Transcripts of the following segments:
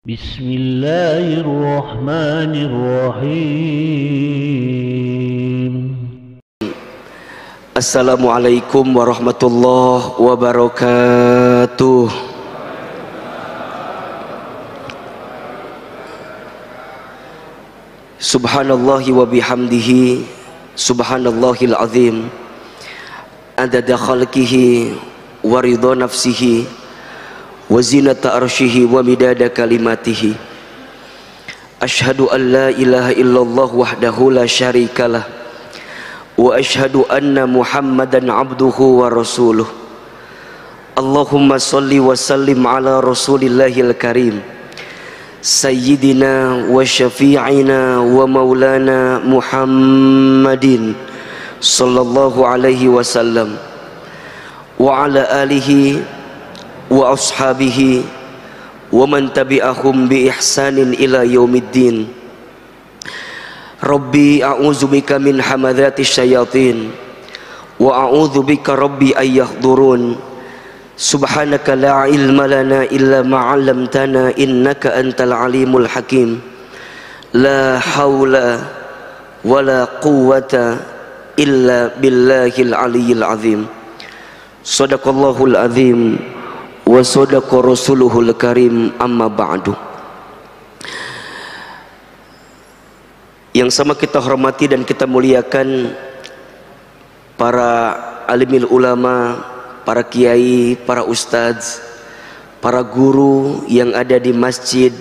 Bismillahirrahmanirrahim. Assalamualaikum warahmatullahi wabarakatuh. Subhanallahi wa bihamdihi, subhanallahil azim, adada khalqihi wa ridha nafsihi wa zinata arshihi wa midada kalimatihi. Ashhadu an la ilaha illallah wahdahu la syarikalah wa ashhadu anna muhammadan abduhu wa rasuluh. Allahumma salli wa sallim ala rasulillahil karim sayyidina wa syafi'ina wa maulana muhammadin sallallahu alaihi wasallam wa ala alihi wa ashabihi wa man tabi'ahum bi ihsanin ila yaumiddin. Rabbi a'udzubika min hamadzati syayatin wa a'udzubika rabbi ayyahdurun. Subhanaka la ilma lana illa ma 'allamtana innaka antal alimul hakim. La haula wala quwwata illa billahil aliyyil azim. Shadaqallahul azim wa sadaqa rasuluhul karim, amma ba'du. Yang sama kita hormati dan kita muliakan para alimil ulama, para kiai, para ustadz, para guru yang ada di Masjid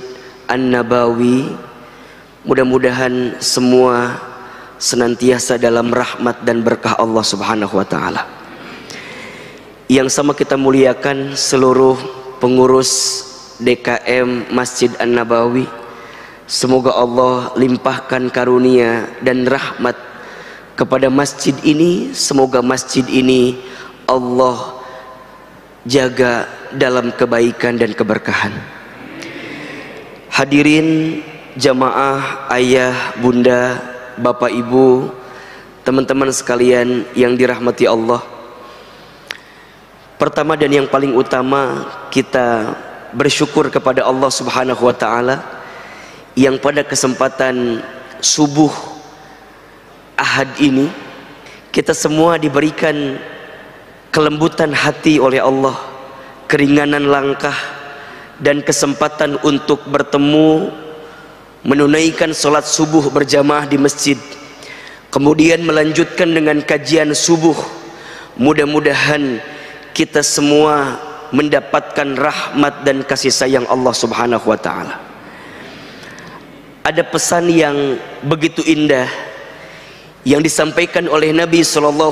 An-Nabawi. Mudah-mudahan semua senantiasa dalam rahmat dan berkah Allah subhanahu wa ta'ala. Yang sama kita muliakan seluruh pengurus DKM Masjid An-Nabawi. Semoga Allah limpahkan karunia dan rahmat kepada masjid ini. Semoga masjid ini Allah jaga dalam kebaikan dan keberkahan. Hadirin jamaah, ayah, bunda, bapak, ibu, teman-teman sekalian yang dirahmati Allah. Pertama dan yang paling utama, kita bersyukur kepada Allah subhanahu wa ta'ala yang pada kesempatan subuh Ahad ini kita semua diberikan kelembutan hati oleh Allah, keringanan langkah, dan kesempatan untuk bertemu, menunaikan sholat subuh berjamaah di masjid, kemudian melanjutkan dengan kajian subuh. Mudah-mudahan kita semua mendapatkan rahmat dan kasih sayang Allah subhanahu wa ta'ala. Ada pesan yang begitu indah yang disampaikan oleh Nabi SAW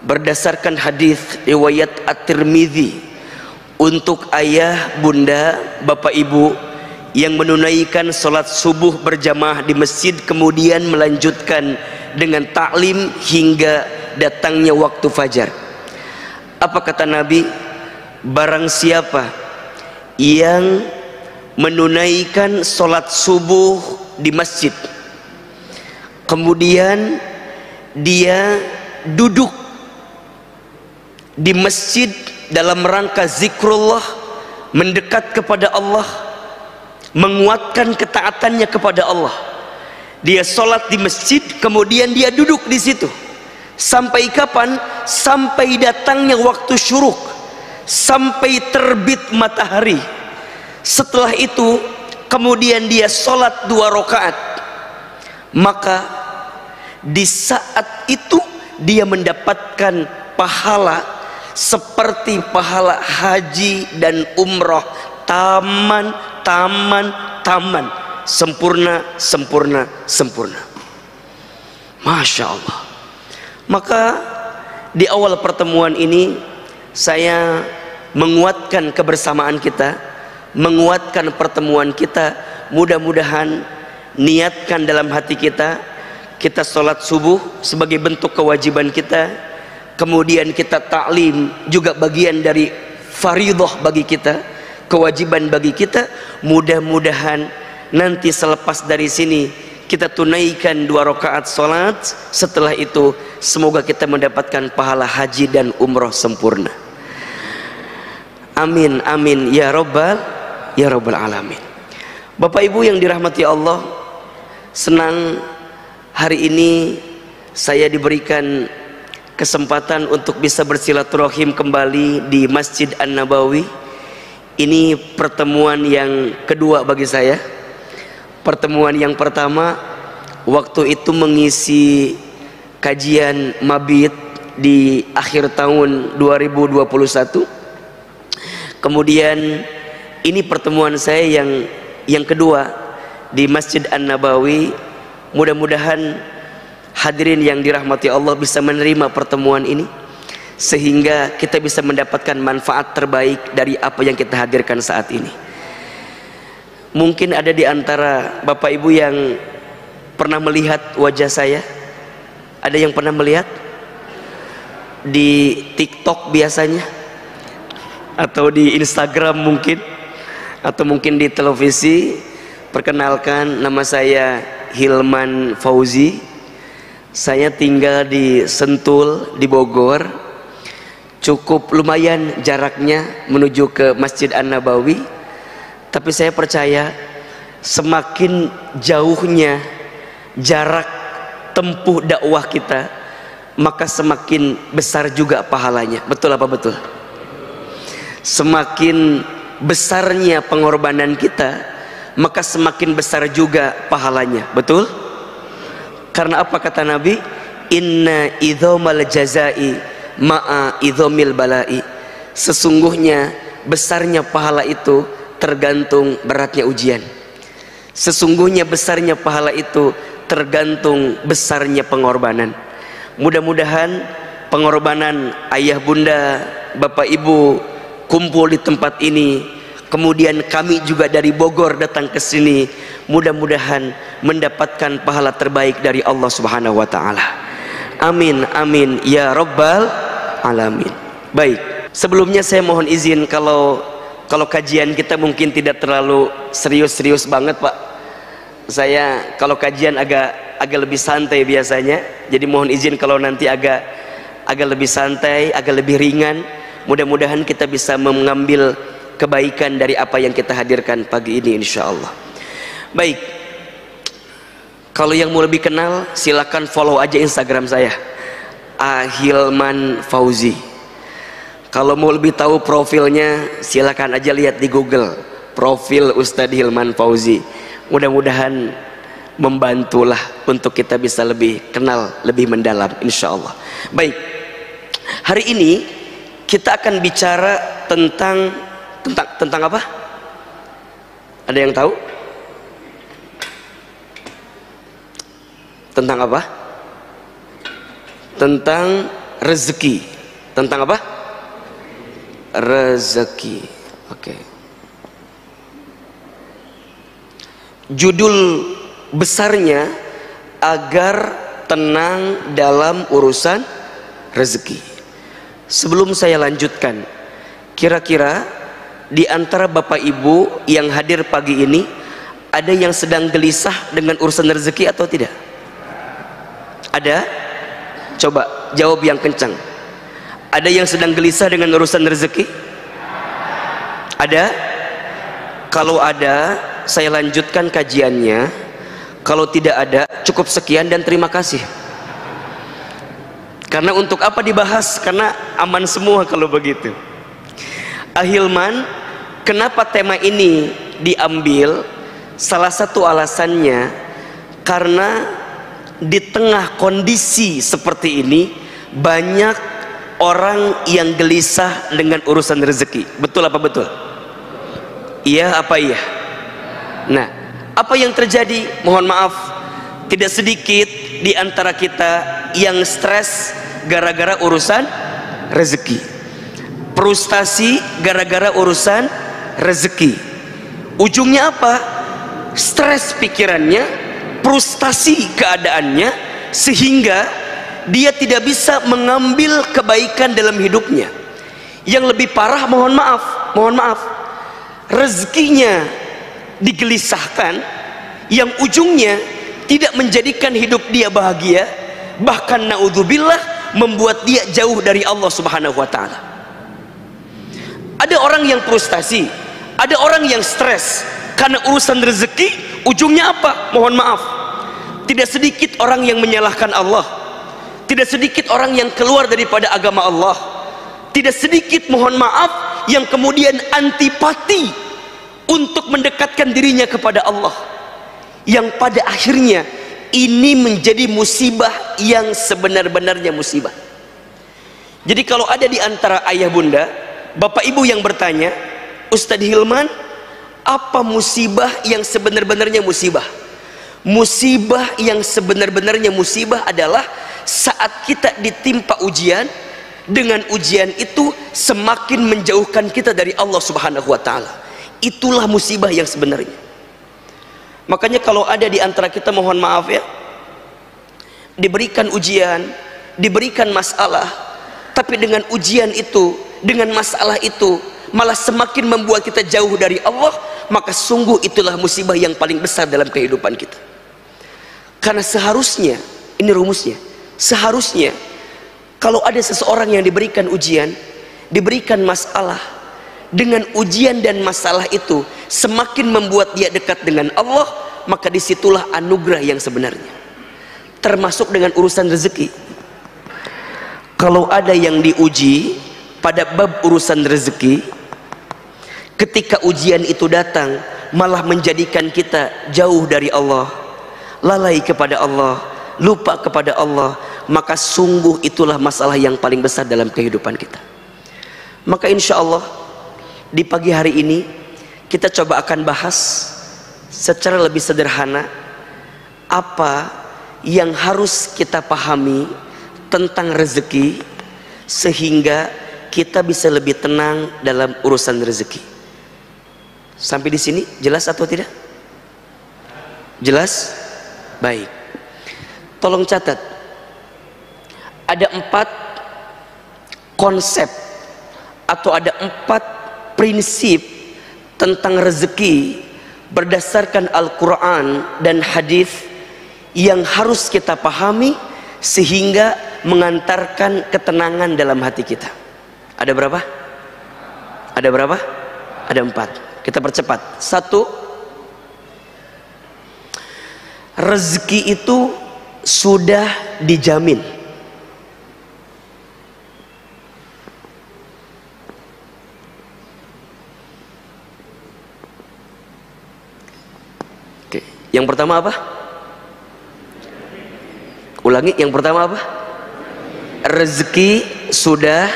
berdasarkan hadis riwayat At-Tirmidzi untuk ayah, bunda, bapak, ibu yang menunaikan sholat subuh berjamaah di masjid, kemudian melanjutkan dengan taklim hingga datangnya waktu fajar. Apa kata Nabi? Barang siapa yang menunaikan sholat subuh di masjid, kemudian dia duduk di masjid dalam rangka zikrullah, mendekat kepada Allah, menguatkan ketaatannya kepada Allah. Dia sholat di masjid, kemudian dia duduk di situ. Sampai kapan? Sampai datangnya waktu syuruk, sampai terbit matahari. Setelah itu kemudian dia sholat 2 rakaat, maka di saat itu dia mendapatkan pahala seperti pahala haji dan umrah, taman, sempurna, sempurna, sempurna. Masya Allah. Maka di awal pertemuan ini saya menguatkan kebersamaan kita, menguatkan pertemuan kita. Mudah-mudahan niatkan dalam hati kita, kita sholat subuh sebagai bentuk kewajiban kita, kemudian kita taklim juga bagian dari faridah bagi kita, kewajiban bagi kita. Mudah-mudahan nanti selepas dari sini kita tunaikan 2 rakaat sholat. Setelah itu semoga kita mendapatkan pahala haji dan umroh sempurna. Amin amin ya rabbal ya rabbal alamin. Bapak Ibu yang dirahmati Allah, senang hari ini saya diberikan kesempatan untuk bisa bersilaturahim kembali di Masjid An-Nabawi. Ini pertemuan yang kedua bagi saya. Pertemuan yang pertama waktu itu mengisi kajian mabit di akhir tahun 2021. Kemudian ini pertemuan saya yang kedua di Masjid An-Nabawi. Mudah-mudahan hadirin yang dirahmati Allah bisa menerima pertemuan ini sehingga kita bisa mendapatkan manfaat terbaik dari apa yang kita hadirkan saat ini. Mungkin ada di antara Bapak Ibu yang pernah melihat wajah saya. Ada yang pernah melihat di TikTok biasanya, atau di Instagram mungkin, atau mungkin di televisi. Perkenalkan, nama saya Hilman Fauzi. Saya tinggal di Sentul di Bogor. Cukup lumayan jaraknya menuju ke Masjid An-Nabawi, tapi saya percaya semakin jauhnya jarak tempuh dakwah kita, maka semakin besar juga pahalanya. Betul apa betul? Semakin besarnya pengorbanan kita, maka semakin besar juga pahalanya. Betul? Karena apa kata Nabi? Inna idhomal jazai ma'a idhomil balai. Sesungguhnya besarnya pahala itu tergantung beratnya ujian. Sesungguhnya besarnya pahala itu tergantung besarnya pengorbanan. Mudah-mudahan pengorbanan ayah bunda, bapak ibu kumpul di tempat ini, kemudian kami juga dari Bogor datang ke sini, mudah-mudahan mendapatkan pahala terbaik dari Allah Subhanahu wa taala. Amin amin ya rabbal alamin. Baik, sebelumnya saya mohon izin kalau kajian kita mungkin tidak terlalu serius-serius banget, Pak. Saya kalau kajian agak lebih santai biasanya, jadi mohon izin kalau nanti agak lebih santai, agak lebih ringan. Mudah-mudahan kita bisa mengambil kebaikan dari apa yang kita hadirkan pagi ini insyaallah. Baik, kalau yang mau lebih kenal silakan follow aja Instagram saya, Hilman Fauzi. Kalau mau lebih tahu profilnya silakan aja lihat di Google, profil Ustadz Hilman Fauzi. Mudah-mudahan membantulah untuk kita bisa lebih kenal, lebih mendalam insyaallah. Baik, hari ini kita akan bicara tentang apa? Ada yang tahu? Tentang apa? Tentang rezeki. Tentang apa? Rezeki. Oke. Judul besarnya agar tenang dalam urusan rezeki. Sebelum saya lanjutkan, kira-kira di antara Bapak Ibu yang hadir pagi ini ada yang sedang gelisah dengan urusan rezeki atau tidak? Ada? Coba jawab yang kencang. Ada yang sedang gelisah dengan urusan rezeki? Ada? Kalau ada, saya lanjutkan kajiannya. Kalau tidak ada, cukup sekian dan terima kasih. Karena untuk apa dibahas? Karena aman semua kalau begitu. Ahilman, kenapa tema ini diambil? Salah satu alasannya karena di tengah kondisi seperti ini banyak orang yang gelisah dengan urusan rezeki. Betul apa betul? Iya apa iya? Nah, apa yang terjadi? Mohon maaf, tidak sedikit di antara kita yang stres gara-gara urusan rezeki, frustasi gara-gara urusan rezeki. Ujungnya apa? Stres pikirannya, frustasi keadaannya, sehingga dia tidak bisa mengambil kebaikan dalam hidupnya. Yang lebih parah, mohon maaf, rezekinya digelisahkan, yang ujungnya tidak menjadikan hidup dia bahagia, bahkan naudzubillah membuat dia jauh dari Allah Subhanahu wa taala. Ada orang yang frustasi, Ada orang yang stres karena urusan rezeki, ujungnya apa? Mohon maaf, tidak sedikit orang yang menyalahkan Allah, tidak sedikit orang yang keluar daripada agama Allah, tidak sedikit, mohon maaf, yang kemudian antipati untuk mendekatkan dirinya kepada Allah, yang pada akhirnya ini menjadi musibah yang sebenar-benarnya musibah. Jadi kalau ada di antara ayah bunda, bapak ibu yang bertanya, Ustadz Hilman, apa musibah yang sebenar-benarnya musibah? Musibah yang sebenar-benarnya musibah adalah saat kita ditimpa ujian, dengan ujian itu semakin menjauhkan kita dari Allah Subhanahu wa Ta'ala. Itulah musibah yang sebenarnya. Makanya kalau ada di antara kita, mohon maaf ya, diberikan ujian, diberikan masalah, tapi dengan ujian itu, dengan masalah itu malah semakin membuat kita jauh dari Allah, maka sungguh itulah musibah yang paling besar dalam kehidupan kita. Karena seharusnya, ini rumusnya, seharusnya kalau ada seseorang yang diberikan ujian, diberikan masalah, dengan ujian dan masalah itu semakin membuat dia dekat dengan Allah, maka disitulah anugerah yang sebenarnya. Termasuk dengan urusan rezeki. Kalau ada yang diuji pada bab urusan rezeki, ketika ujian itu datang malah menjadikan kita jauh dari Allah, lalai kepada Allah, lupa kepada Allah, maka sungguh itulah masalah yang paling besar dalam kehidupan kita. Maka insya Allah di pagi hari ini kita coba akan bahas secara lebih sederhana apa yang harus kita pahami tentang rezeki, sehingga kita bisa lebih tenang dalam urusan rezeki. Sampai di sini jelas atau tidak? Jelas? Baik. Tolong catat. Ada 4 konsep atau ada 4 prinsip tentang rezeki berdasarkan Al-Quran dan hadis yang harus kita pahami sehingga mengantarkan ketenangan dalam hati kita. Ada berapa? Ada berapa? Ada 4. Kita percepat. 1, rezeki itu sudah dijamin. Oke. Yang pertama apa? Ulangi, yang pertama apa? Rezeki sudah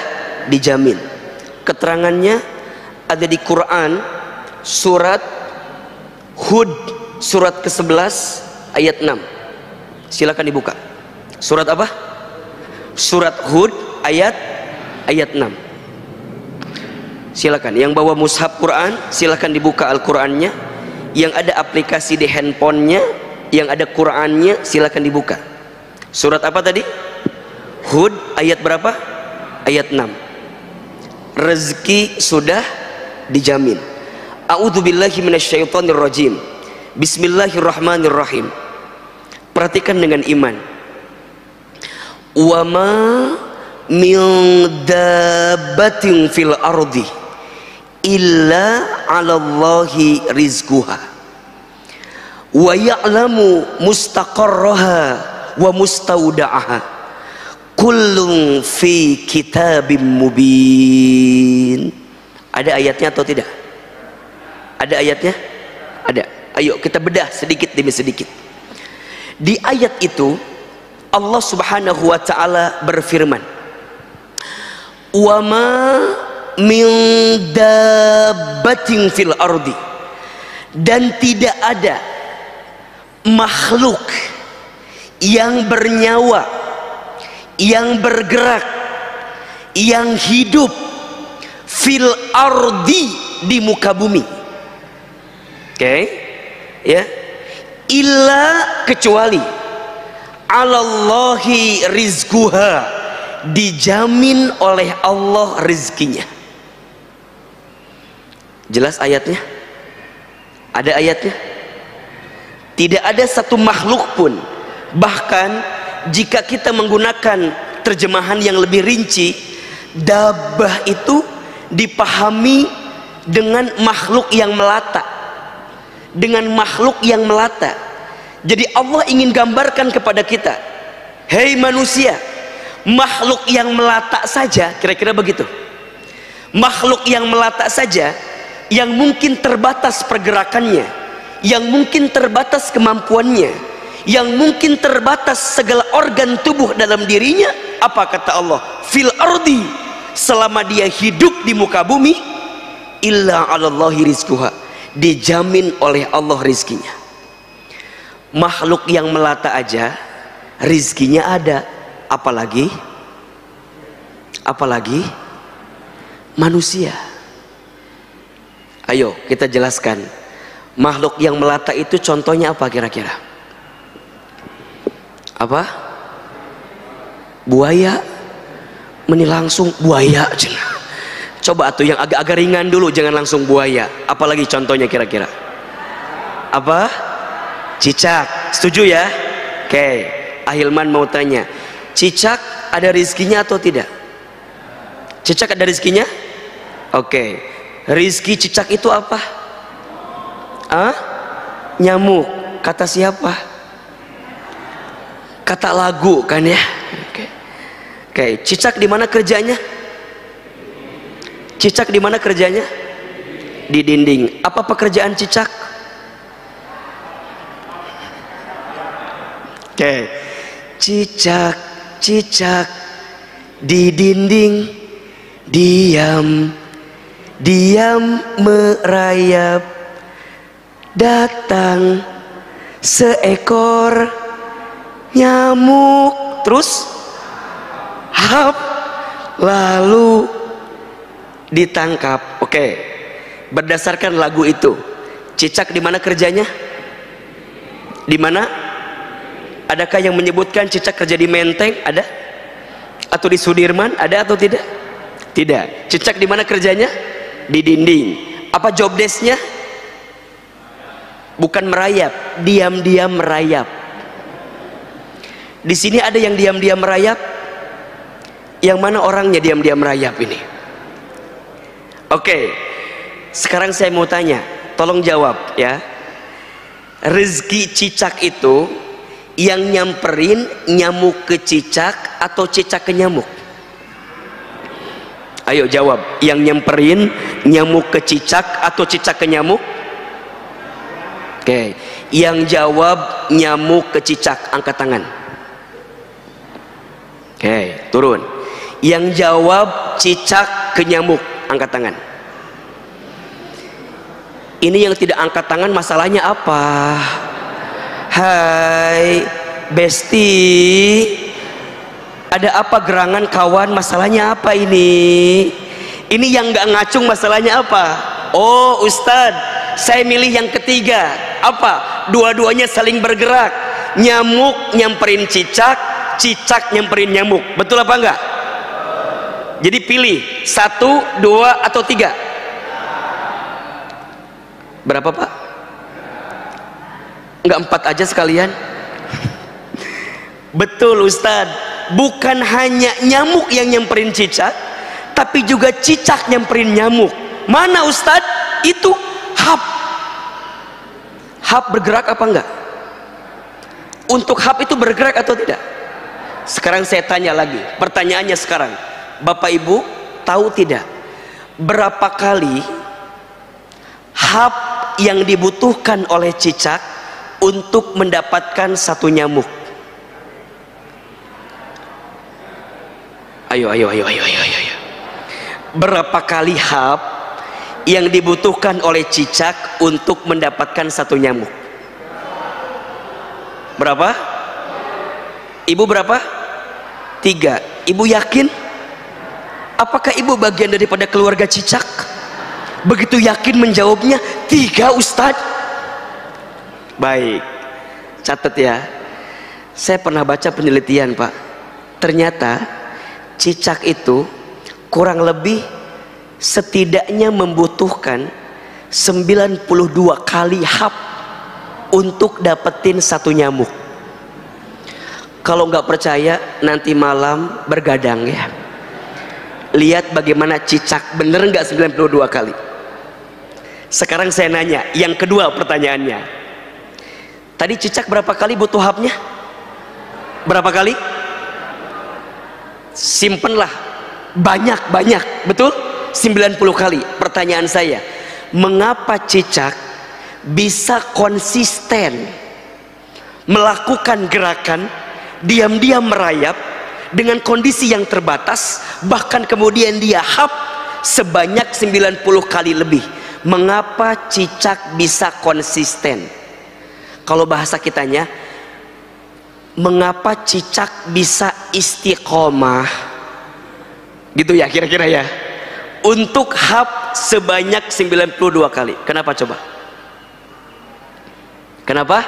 dijamin. Keterangannya ada di Quran surat Hud, surat ke-11 ayat 6. Silakan dibuka. Surat apa? Surat Hud ayat 6. Silakan yang bawa mushaf Quran, silakan dibuka Al-Qurannya. Yang ada aplikasi di handphonenya, yang ada Qurannya, silakan dibuka. Surat apa tadi? Hud ayat berapa? Ayat 6. Rezeki sudah dijamin. A'udzubillahi minasyaitonirrajim. Bismillahirrahmanirrahim. Perhatikan dengan iman. Wa ma min dabbatin fil ardi illa 'alallahi rizquha wa ya'lamu mustaqarraha wa mustaudaha kullun fi kitabim mubin. Ada ayatnya atau tidak? Ada ayatnya? Ada. Ayo kita bedah sedikit demi sedikit. Di ayat itu Allah Subhanahu wa ta'ala berfirman, wa ma min dabbatin fil ardi, dan tidak ada makhluk yang bernyawa, yang bergerak, yang hidup fil ardi, di muka bumi. Oke, ya, illa, kecuali alallahi rizquha, dijamin oleh Allah rezekinya. Jelas ayatnya? Ada ayatnya? Tidak ada satu makhluk pun. Bahkan jika kita menggunakan terjemahan yang lebih rinci, dabbah itu dipahami dengan makhluk yang melata, dengan makhluk yang melata. Jadi Allah ingin gambarkan kepada kita, hei manusia, makhluk yang melata saja, kira-kira begitu, makhluk yang melata saja, yang mungkin terbatas pergerakannya, yang mungkin terbatas kemampuannya, yang mungkin terbatas segala organ tubuh dalam dirinya, apa kata Allah? Fil ardi, selama dia hidup di muka bumi, illa 'alallahi rizquha, dijamin oleh Allah rizkinya. Makhluk yang melata aja rizkinya ada, apalagi manusia. Ayo kita jelaskan, makhluk yang melata itu contohnya apa kira-kira? Apa? Buaya? Meni langsung buaya. Coba tuh yang agak-agak ringan dulu, jangan langsung buaya. Apalagi contohnya kira-kira? Apa? Cicak. Setuju ya? Oke. Ahilman mau tanya, cicak ada rizkinya atau tidak? Cicak ada rizkinya? Oke. Rizki cicak itu apa? Nyamuk. Kata siapa? Kata lagu kan ya? Oke. Cicak di mana kerjanya? Cicak di mana kerjanya? Di dinding. Apa pekerjaan cicak? Oke. Cicak, cicak di dinding, diam, diam merayap. Datang seekor nyamuk, terus hap, lalu ditangkap. Oke. Berdasarkan lagu itu, cicak di mana kerjanya? Di mana? Adakah yang menyebutkan cicak kerja di Menteng? Ada? Atau di Sudirman? Ada atau tidak? Tidak. Cicak di mana kerjanya? Di dinding. Apa job desk-nya? Bukan merayap, diam-diam merayap. Di sini ada yang diam-diam merayap? Yang mana orangnya diam-diam merayap ini? Oke. Sekarang saya mau tanya, tolong jawab ya. Rezeki cicak itu yang nyamperin nyamuk ke cicak atau cicak ke nyamuk? Ayo jawab, yang nyamperin nyamuk ke cicak atau cicak ke nyamuk? Oke. Yang jawab nyamuk ke cicak, angkat tangan. Oke, turun. Yang jawab cicak ke nyamuk, angkat tangan. Ini yang tidak angkat tangan masalahnya apa? Hai Besti, ada apa gerangan kawan? Masalahnya apa ini? Ini yang nggak ngacung masalahnya apa? Oh Ustadz, saya milih yang ketiga. Apa? Dua-duanya saling bergerak. Nyamuk nyamperin cicak, cicak nyamperin nyamuk. Betul apa enggak? Jadi pilih 1, 2 atau 3. Berapa Pak? Enggak 4 aja sekalian? Betul Ustadz, bukan hanya nyamuk yang nyamperin cicak, tapi juga cicak nyamperin nyamuk. Mana Ustadz? Itu hap. Hap bergerak apa enggak? Untuk hap itu bergerak atau tidak? Sekarang saya tanya lagi, pertanyaannya sekarang, Bapak Ibu tahu tidak berapa kali hap yang dibutuhkan oleh cicak untuk mendapatkan satu nyamuk? Ayo. Berapa kali hap yang dibutuhkan oleh cicak untuk mendapatkan satu nyamuk? Berapa? Ibu berapa? 3. Ibu yakin? Apakah ibu bagian daripada keluarga cicak? Begitu yakin menjawabnya 3 Ustadz. Baik, catat ya. Saya pernah baca penelitian Pak. Ternyata cicak itu kurang lebih setidaknya membutuhkan 92 kali hap untuk dapetin satu nyamuk. Kalau nggak percaya nanti malam bergadang ya, lihat bagaimana cicak, bener nggak 92 kali? Sekarang saya nanya, yang kedua pertanyaannya. Tadi cicak berapa kali butuh hapnya? Berapa kali? Simpenlah banyak-banyak, betul? 90 kali. Pertanyaan saya, mengapa cicak bisa konsisten melakukan gerakan diam-diam merayap dengan kondisi yang terbatas, bahkan kemudian dia hap sebanyak 90 kali lebih? Mengapa cicak bisa konsisten? Kalau bahasa kitanya, mengapa cicak bisa istiqomah? Gitu ya kira-kira ya, untuk hap sebanyak 92 kali. Kenapa coba? Kenapa?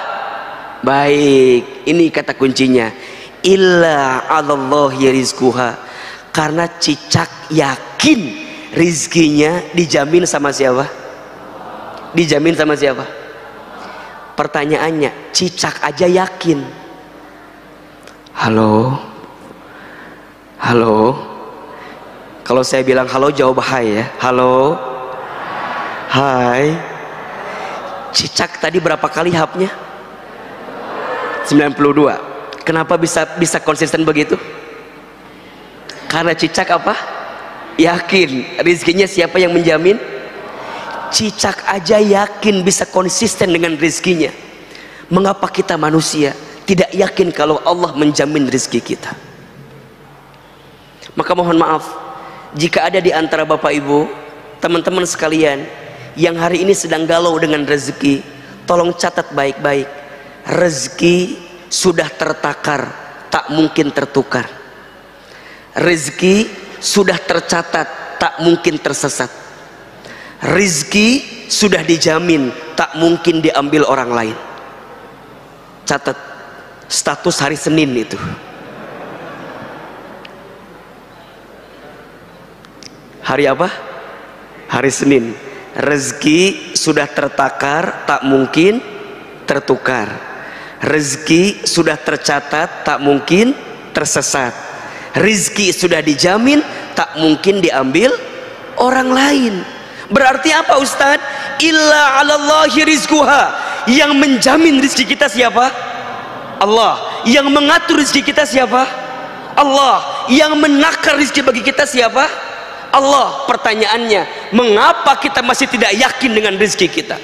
Baik, ini kata kuncinya, illa 'alallahi rizquha, karena cicak yakin rizkinya dijamin sama siapa? Dijamin sama siapa? Pertanyaannya, cicak aja yakin. Halo, halo. Kalau saya bilang halo, jawab hai ya. Halo, hai. Cicak tadi berapa kali hapnya? 92. Kenapa bisa konsisten begitu? Karena cicak apa? Yakin rizkinya siapa yang menjamin? Cicak aja yakin bisa konsisten dengan rizkinya. Mengapa kita manusia tidak yakin kalau Allah menjamin rizki kita? Maka mohon maaf, jika ada di antara Bapak Ibu, teman-teman sekalian yang hari ini sedang galau dengan rezeki, tolong catat baik-baik. Rezeki sudah tertakar, tak mungkin tertukar. Rezeki sudah tercatat, tak mungkin tersesat. Rezeki sudah dijamin, tak mungkin diambil orang lain. Catat, status hari Senin itu. Hari apa? Hari Senin. Rezeki sudah tertakar, tak mungkin tertukar. Rezeki sudah tercatat, tak mungkin tersesat. Rezeki sudah dijamin, tak mungkin diambil orang lain. Berarti apa Ustaz? Illa 'alallahi rizquha. Yang menjamin rezeki kita siapa? Allah. Yang mengatur rezeki kita siapa? Allah. Yang menakar rezeki bagi kita siapa? Allah. Pertanyaannya, mengapa kita masih tidak yakin dengan rezeki kita?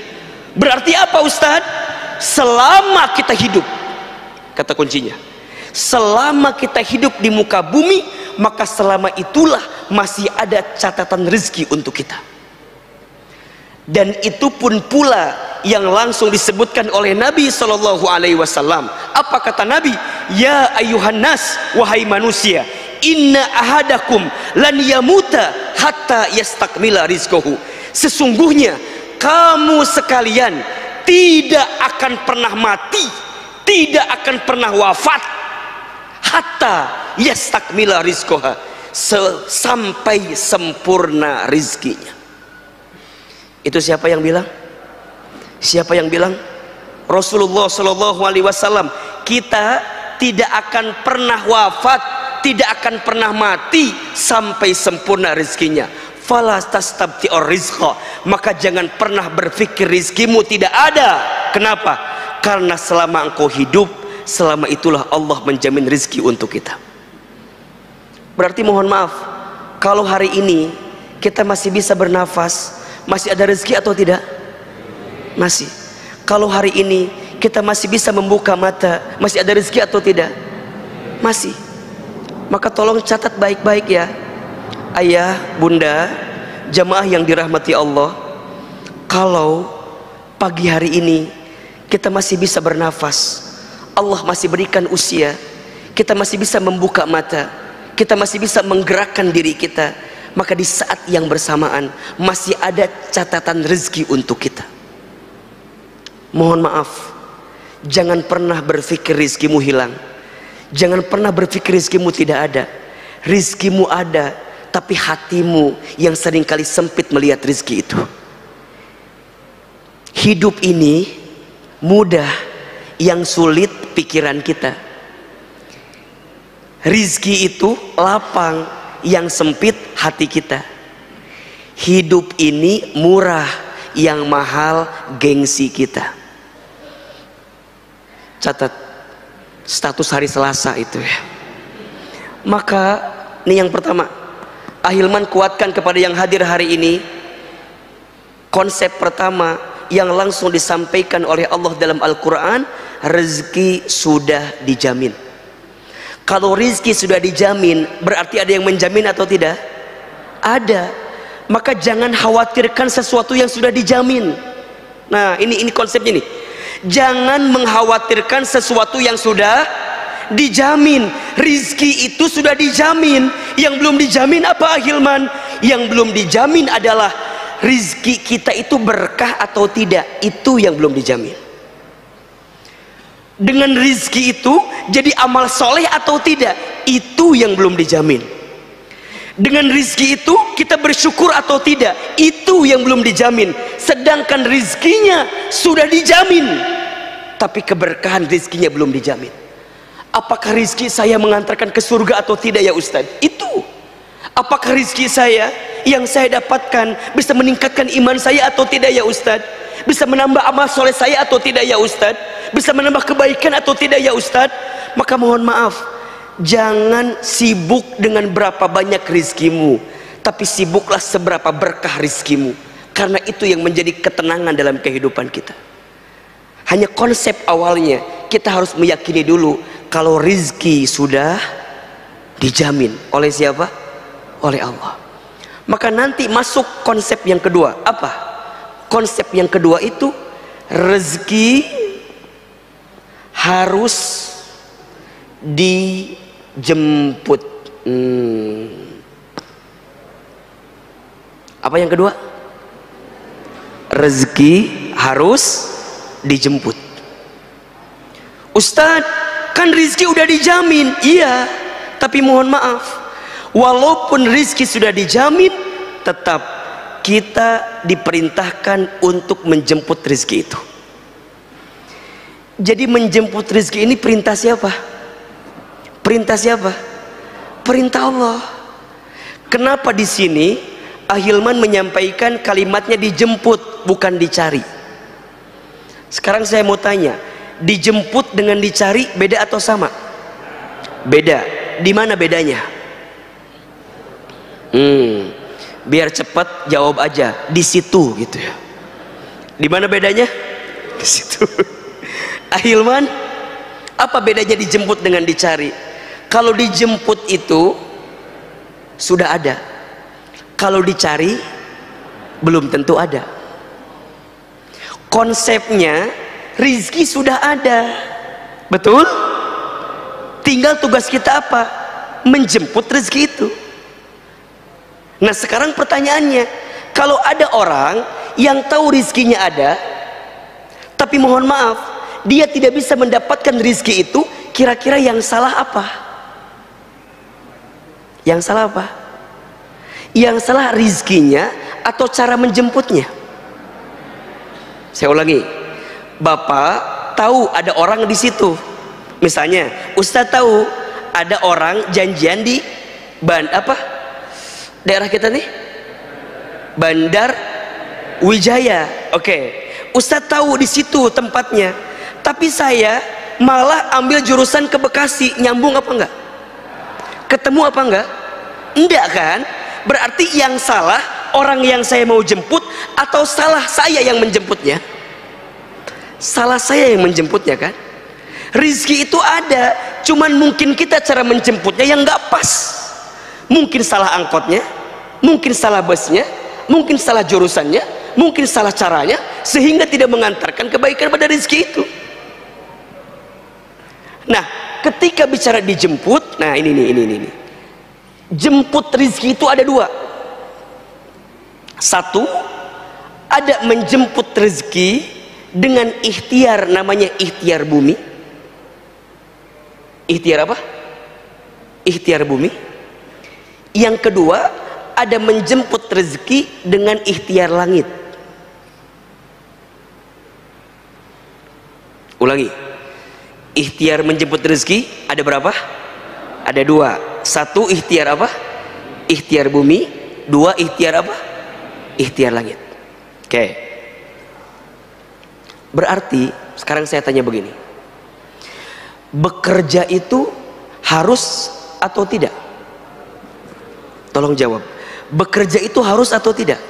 Berarti apa Ustaz? Selama kita hidup, kata kuncinya, selama kita hidup di muka bumi, maka selama itulah masih ada catatan rezeki untuk kita. Dan itu pun pula yang langsung disebutkan oleh Nabi SAW. Apa kata Nabi? Ya ayuhan nas, wahai manusia, inna ahadakum lan yamuta hatta yastakmila rizquhu. Sesungguhnya kamu sekalian tidak akan pernah mati, tidak akan pernah wafat, hatta yastakmila rizquha, sampai sempurna rizkinya. Itu siapa yang bilang? Siapa yang bilang? Rasulullah Shallallahu Alaihi Wasallam. Kita tidak akan pernah wafat, tidak akan pernah mati sampai sempurna rizkinya. Fala tastabti'ur rizqa, maka jangan pernah berpikir rizkimu tidak ada. Kenapa? Karena selama engkau hidup, selama itulah Allah menjamin rizki untuk kita. Berarti mohon maaf, kalau hari ini kita masih bisa bernafas, masih ada rezeki atau tidak? Masih. Kalau hari ini kita masih bisa membuka mata, masih ada rezeki atau tidak? Masih. Maka tolong catat baik-baik ya, ayah, bunda, jamaah yang dirahmati Allah. Kalau pagi hari ini kita masih bisa bernafas, Allah masih berikan usia, kita masih bisa membuka mata, kita masih bisa menggerakkan diri kita, maka di saat yang bersamaan masih ada catatan rezeki untuk kita. Mohon maaf, jangan pernah berpikir rizkimu hilang, jangan pernah berpikir rizkimu tidak ada. Rizkimu ada, tapi hatimu yang seringkali sempit melihat rizki itu. Hidup ini mudah, yang sulit pikiran kita. Rizki itu lapang, yang sempit hati kita. Hidup ini murah, yang mahal gengsi kita. Catat status hari Selasa itu ya. Maka ini yang pertama, Ahilman kuatkan kepada yang hadir hari ini konsep pertama yang langsung disampaikan oleh Allah dalam Al-Quran, rezeki sudah dijamin. Kalau rezeki sudah dijamin, berarti ada yang menjamin atau tidak? Ada. Maka jangan khawatirkan sesuatu yang sudah dijamin. Nah, ini konsepnya nih. Jangan mengkhawatirkan sesuatu yang sudah dijamin. Rizki itu sudah dijamin. Yang belum dijamin apa, Ahilman? Yang belum dijamin adalah rizki kita itu berkah atau tidak. Itu yang belum dijamin. Dengan rizki itu jadi amal soleh atau tidak, itu yang belum dijamin. Dengan rizki itu kita bersyukur atau tidak, itu yang belum dijamin. Sedangkan rizkinya sudah dijamin, tapi keberkahan rizkinya belum dijamin. Apakah rizki saya mengantarkan ke surga atau tidak ya Ustadz? Itu. Apakah rizki saya yang saya dapatkan bisa meningkatkan iman saya atau tidak ya Ustadz? Bisa menambah amal soleh saya atau tidak ya Ustadz? Bisa menambah kebaikan atau tidak ya Ustadz? Maka mohon maaf, jangan sibuk dengan berapa banyak rizkimu, tapi sibuklah seberapa berkah rizkimu. Karena itu yang menjadi ketenangan dalam kehidupan kita. Hanya konsep awalnya kita harus meyakini dulu kalau rizki sudah dijamin oleh siapa? Oleh Allah. Maka nanti masuk konsep yang kedua. Apa? Konsep yang kedua itu rezeki harus dijemput. Apa yang kedua? Rezeki harus dijemput. Ustadz, kan rizki udah dijamin. Iya, tapi mohon maaf, walaupun rizki sudah dijamin, tetap kita diperintahkan untuk menjemput rizki itu. Jadi menjemput rizki ini perintah siapa? Perintah siapa? Perintah Allah. Kenapa di sini Ahilman menyampaikan kalimatnya dijemput, bukan dicari? Sekarang saya mau tanya, dijemput dengan dicari beda atau sama? Beda. Di mana bedanya? Biar cepat jawab aja, di situ gitu ya. Di mana bedanya? Di situ. Ahilman, apa bedanya dijemput dengan dicari? Kalau dijemput itu sudah ada, kalau dicari belum tentu ada. Konsepnya rizki sudah ada, betul? Tinggal tugas kita apa? Menjemput rizki itu. Nah sekarang pertanyaannya, kalau ada orang yang tahu rizkinya ada, tapi mohon maaf, dia tidak bisa mendapatkan rizki itu, kira-kira yang salah apa? Yang salah apa? Yang salah rizkinya atau cara menjemputnya? Saya ulangi, Bapak tahu ada orang di situ. Misalnya, Ustadz tahu ada orang janjian di daerah kita nih? Bandar Wijaya. Oke. Ustadz tahu di situ tempatnya. Tapi saya malah ambil jurusan ke Bekasi, nyambung apa enggak? Ketemu apa enggak? Enggak kan? Berarti yang salah orang yang saya mau jemput atau salah saya yang menjemputnya? Salah saya yang menjemputnya kan? Rizki itu ada, cuman mungkin kita cara menjemputnya yang enggak pas. Mungkin salah angkotnya, mungkin salah busnya, mungkin salah jurusannya, mungkin salah caranya, sehingga tidak mengantarkan kebaikan pada rizki itu. Nah, ketika bicara dijemput, nah ini. Jemput rizki itu ada dua. Satu, ada menjemput rezeki dengan ikhtiar, namanya ikhtiar bumi. Ikhtiar apa? Ikhtiar bumi. Yang kedua, ada menjemput rezeki dengan ikhtiar langit. Ulangi, ikhtiar menjemput rezeki ada berapa? Ada dua. Satu ikhtiar apa? Ikhtiar bumi. Dua ikhtiar apa? Ikhtiar langit. Oke. Berarti sekarang saya tanya begini, bekerja itu harus atau tidak? Tolong jawab. Bekerja itu harus atau tidak?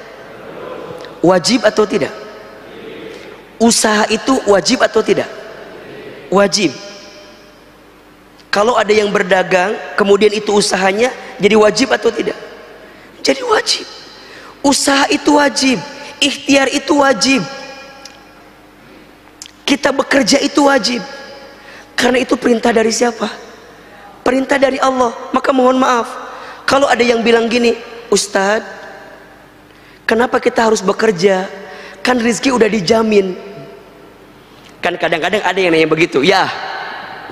Wajib atau tidak? Usaha itu wajib atau tidak? Wajib. Kalau ada yang berdagang kemudian itu usahanya, jadi wajib atau tidak? Jadi wajib. Usaha itu wajib, ikhtiar itu wajib, kita bekerja itu wajib. Karena itu perintah dari siapa? Perintah dari Allah. Maka mohon maaf kalau ada yang bilang gini, Ustadz, kenapa kita harus bekerja? Kan rezeki udah dijamin. Kan kadang-kadang ada yang nanya begitu. Ya,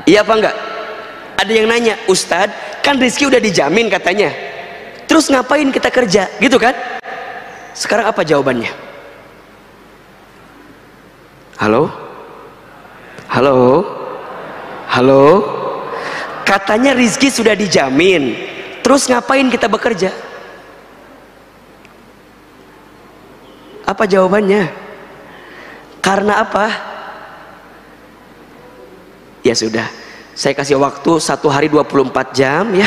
iya apa enggak? Ada yang nanya, Ustadz, kan rezeki udah dijamin katanya, terus ngapain kita kerja? Gitu kan? Sekarang apa jawabannya? Halo? Halo? Halo? Katanya rizki sudah dijamin, terus ngapain kita bekerja? Apa jawabannya? Karena apa? Ya sudah, saya kasih waktu 1 hari 24 jam ya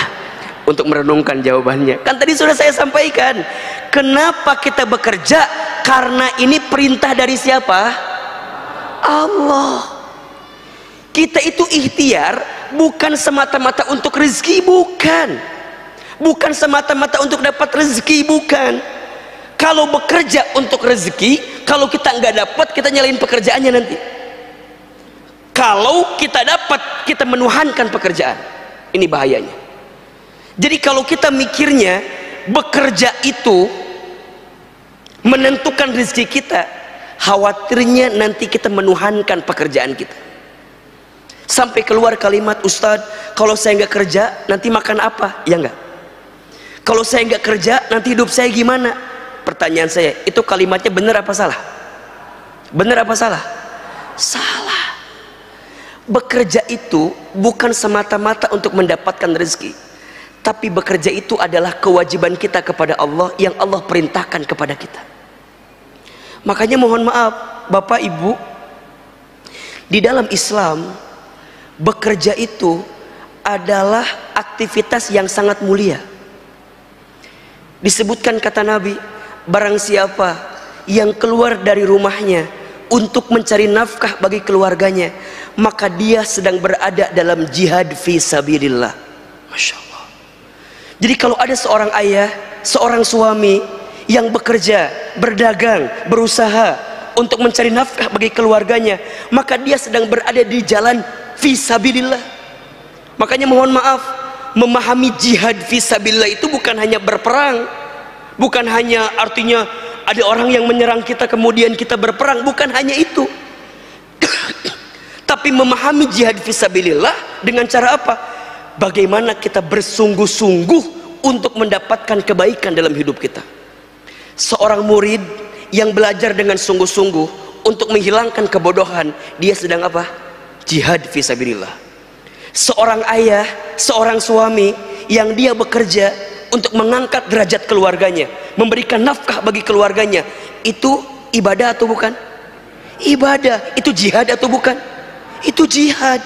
untuk merenungkan jawabannya. Kan tadi sudah saya sampaikan, kenapa kita bekerja? Karena ini perintah dari siapa? Allah. Kita itu ikhtiar bukan semata-mata untuk rezeki, bukan. Bukan semata-mata untuk dapat rezeki, bukan. Kalau bekerja untuk rezeki, kalau kita nggak dapat, kita nyalain pekerjaannya nanti. Kalau kita dapat, kita menuhankan pekerjaan. Ini bahayanya. Jadi kalau kita mikirnya bekerja itu menentukan rezeki kita, khawatirnya nanti kita menuhankan pekerjaan kita. Sampai keluar kalimat, Ustadz, kalau saya nggak kerja nanti makan apa? Ya enggak. Kalau saya nggak kerja nanti hidup saya gimana? Pertanyaan saya, itu kalimatnya benar apa salah? Benar apa salah? Salah. Bekerja itu bukan semata-mata untuk mendapatkan rezeki, tapi bekerja itu adalah kewajiban kita kepada Allah yang Allah perintahkan kepada kita. Makanya mohon maaf Bapak Ibu, di dalam Islam bekerja itu adalah aktivitas yang sangat mulia. Disebutkan kata Nabi, barang siapa yang keluar dari rumahnya untuk mencari nafkah bagi keluarganya, maka dia sedang berada dalam jihad fi sabilillah. Masya Allah. Jadi kalau ada seorang ayah, seorang suami yang bekerja, berdagang, berusaha untuk mencari nafkah bagi keluarganya, maka dia sedang berada di jalan fisabilillah. Makanya mohon maaf, memahami jihad fisabilillah itu bukan hanya berperang, bukan hanya artinya ada orang yang menyerang kita kemudian kita berperang, bukan hanya itu. Tapi memahami jihad fisabilillah dengan cara apa? Bagaimana kita bersungguh-sungguh untuk mendapatkan kebaikan dalam hidup kita. Seorang murid yang belajar dengan sungguh-sungguh untuk menghilangkan kebodohan, dia sedang apa? Jihad fisabilillah. Seorang ayah, seorang suami yang dia bekerja untuk mengangkat derajat keluarganya, memberikan nafkah bagi keluarganya, itu ibadah atau bukan? Ibadah. Itu jihad atau bukan? Itu jihad.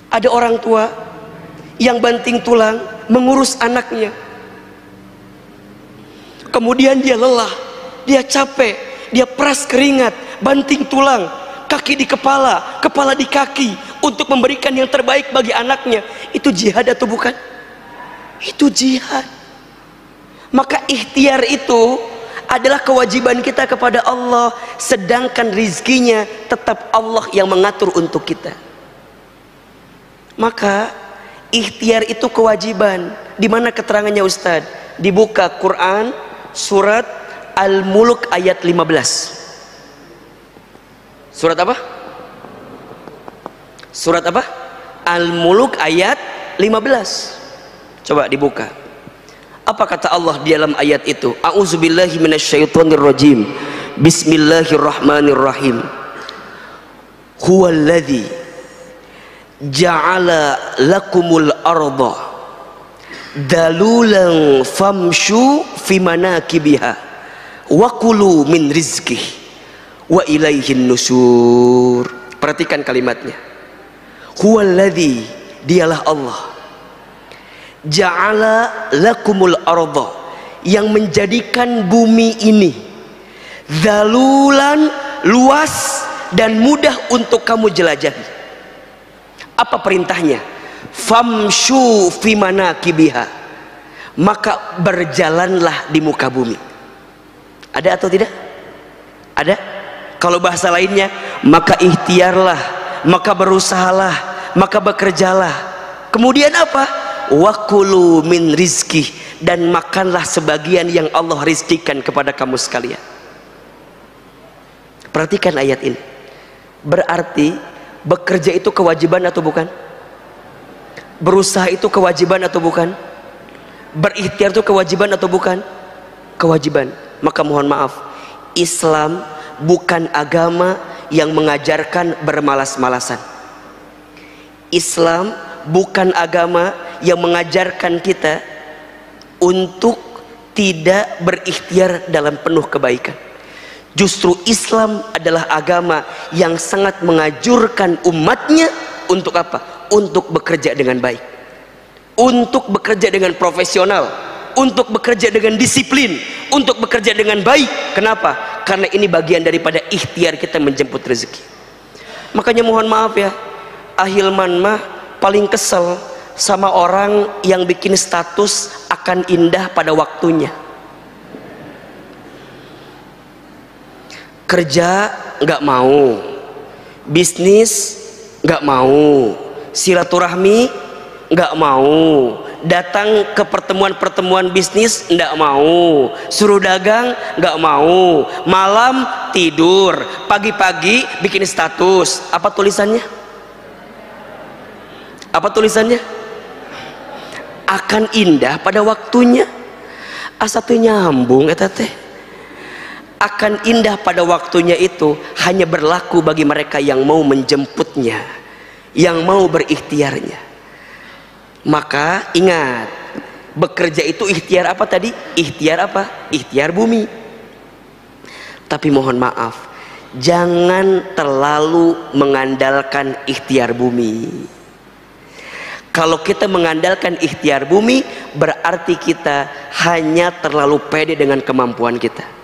Ada orang tua yang banting tulang mengurus anaknya, kemudian dia lelah, dia capek, dia peras keringat, banting tulang, kaki di kepala, kepala di kaki, untuk memberikan yang terbaik bagi anaknya. Itu jihad atau bukan? Itu jihad. Maka ikhtiar itu adalah kewajiban kita kepada Allah, sedangkan rizkinya tetap Allah yang mengatur untuk kita. Maka ikhtiar itu kewajiban. Di mana keterangannya Ustadz? Dibuka Quran surat Al-Mulk ayat 15. Surat apa? Surat apa? Al-Mulk ayat 15. Coba dibuka. Apa kata Allah di dalam ayat itu? A'udzubillahi minasyaitonirrajim. Bismillahirrahmanirrahim. Huwallazi ja'ala lakumul arda dalulan famshu fi manakibiha wa kulu min rizqih wa ilaihin nusur. Perhatikan kalimatnya. Huwallazi, dialah Allah, ja'ala lakumul arda, yang menjadikan bumi ini zalulan, luas dan mudah untuk kamu jelajahi. Apa perintahnya? Famshu fi manakibiha, maka berjalanlah di muka bumi. Ada atau tidak? Ada. Kalau bahasa lainnya, maka ikhtiarlah, maka berusahalah, maka bekerjalah. Kemudian apa? Wakulu min rizki, dan makanlah sebagian yang Allah rizkikan kepada kamu sekalian. Perhatikan ayat ini. Berarti bekerja itu kewajiban atau bukan? Berusaha itu kewajiban atau bukan? Berikhtiar itu kewajiban atau bukan? Kewajiban. Maka mohon maaf, Islam bukan agama yang mengajarkan bermalas-malasan. Islam bukan agama yang mengajarkan kita untuk tidak berikhtiar dalam penuh kebaikan. Justru Islam adalah agama yang sangat mengajurkan umatnya untuk apa? Untuk bekerja dengan baik, untuk bekerja dengan profesional, untuk bekerja dengan disiplin, untuk bekerja dengan baik. Kenapa? Karena ini bagian daripada ikhtiar kita menjemput rezeki. Makanya mohon maaf ya, Ahilman mah paling kesel sama orang yang bikin status akan indah pada waktunya. Kerja nggak mau, bisnis nggak mau, silaturahmi nggak mau, datang ke pertemuan-pertemuan bisnis nggak mau, suruh dagang nggak mau, malam tidur, pagi-pagi bikin status. Apa tulisannya? Apa tulisannya? Akan indah pada waktunya. Asa teu nyambung eta teh. Akan indah pada waktunya itu hanya berlaku bagi mereka yang mau menjemputnya, yang mau berikhtiarnya. Maka ingat, bekerja itu ikhtiar apa tadi? Ikhtiar apa? Ikhtiar bumi. Tapi mohon maaf, jangan terlalu mengandalkan ikhtiar bumi. Kalau kita mengandalkan ikhtiar bumi, berarti kita hanya terlalu pede dengan kemampuan kita.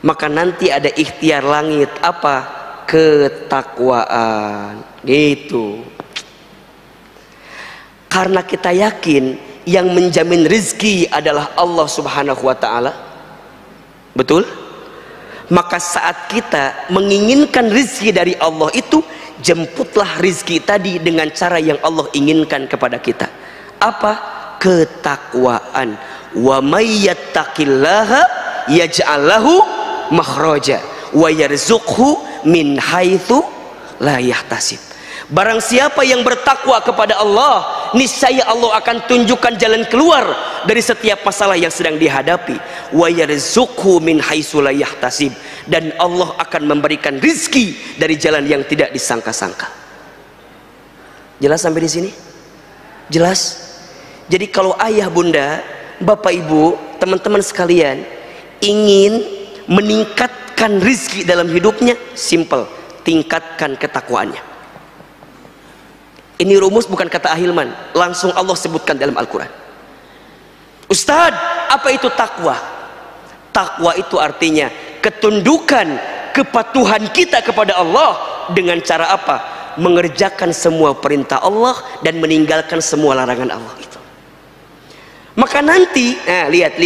Maka nanti ada ikhtiar langit, apa? Ketakwaan. Gitu. Karena kita yakin yang menjamin rezeki adalah Allah Subhanahu wa ta'ala. Betul? Maka saat kita menginginkan rezeki dari Allah itu, jemputlah rizki tadi dengan cara yang Allah inginkan kepada kita. Apa? Ketakwaan. Wa may yattaqillaha yaj'al lahu makhraja wa yarzuqhu min haitsu la yahtasib. Barang siapa yang bertakwa kepada Allah, niscaya Allah akan tunjukkan jalan keluar dari setiap masalah yang sedang dihadapi. Wa yarzuqhu min haitsu la yahtasib, dan Allah akan memberikan rizki dari jalan yang tidak disangka-sangka. Jelas sampai di sini? Jelas? Jadi kalau ayah bunda, bapak ibu, teman-teman sekalian ingin meningkatkan rizki dalam hidupnya, simple, tingkatkan ketakwaannya. Ini rumus bukan kata Ahilman, langsung Allah sebutkan dalam Al-Quran. Ustadz, apa itu takwa? Takwa itu artinya ketundukan, kepatuhan kita kepada Allah dengan cara apa? Mengerjakan semua perintah Allah dan meninggalkan semua larangan Allah itu. Maka nanti, lihat.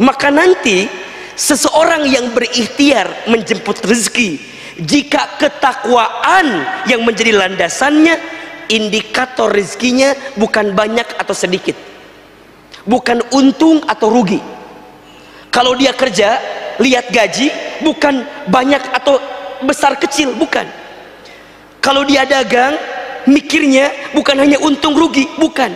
Maka nanti seseorang yang berikhtiar menjemput rezeki, jika ketakwaan yang menjadi landasannya, indikator rezekinya bukan banyak atau sedikit, bukan untung atau rugi. Kalau dia kerja, lihat gaji, bukan banyak atau besar kecil, bukan. Kalau dia dagang, mikirnya bukan hanya untung rugi, bukan.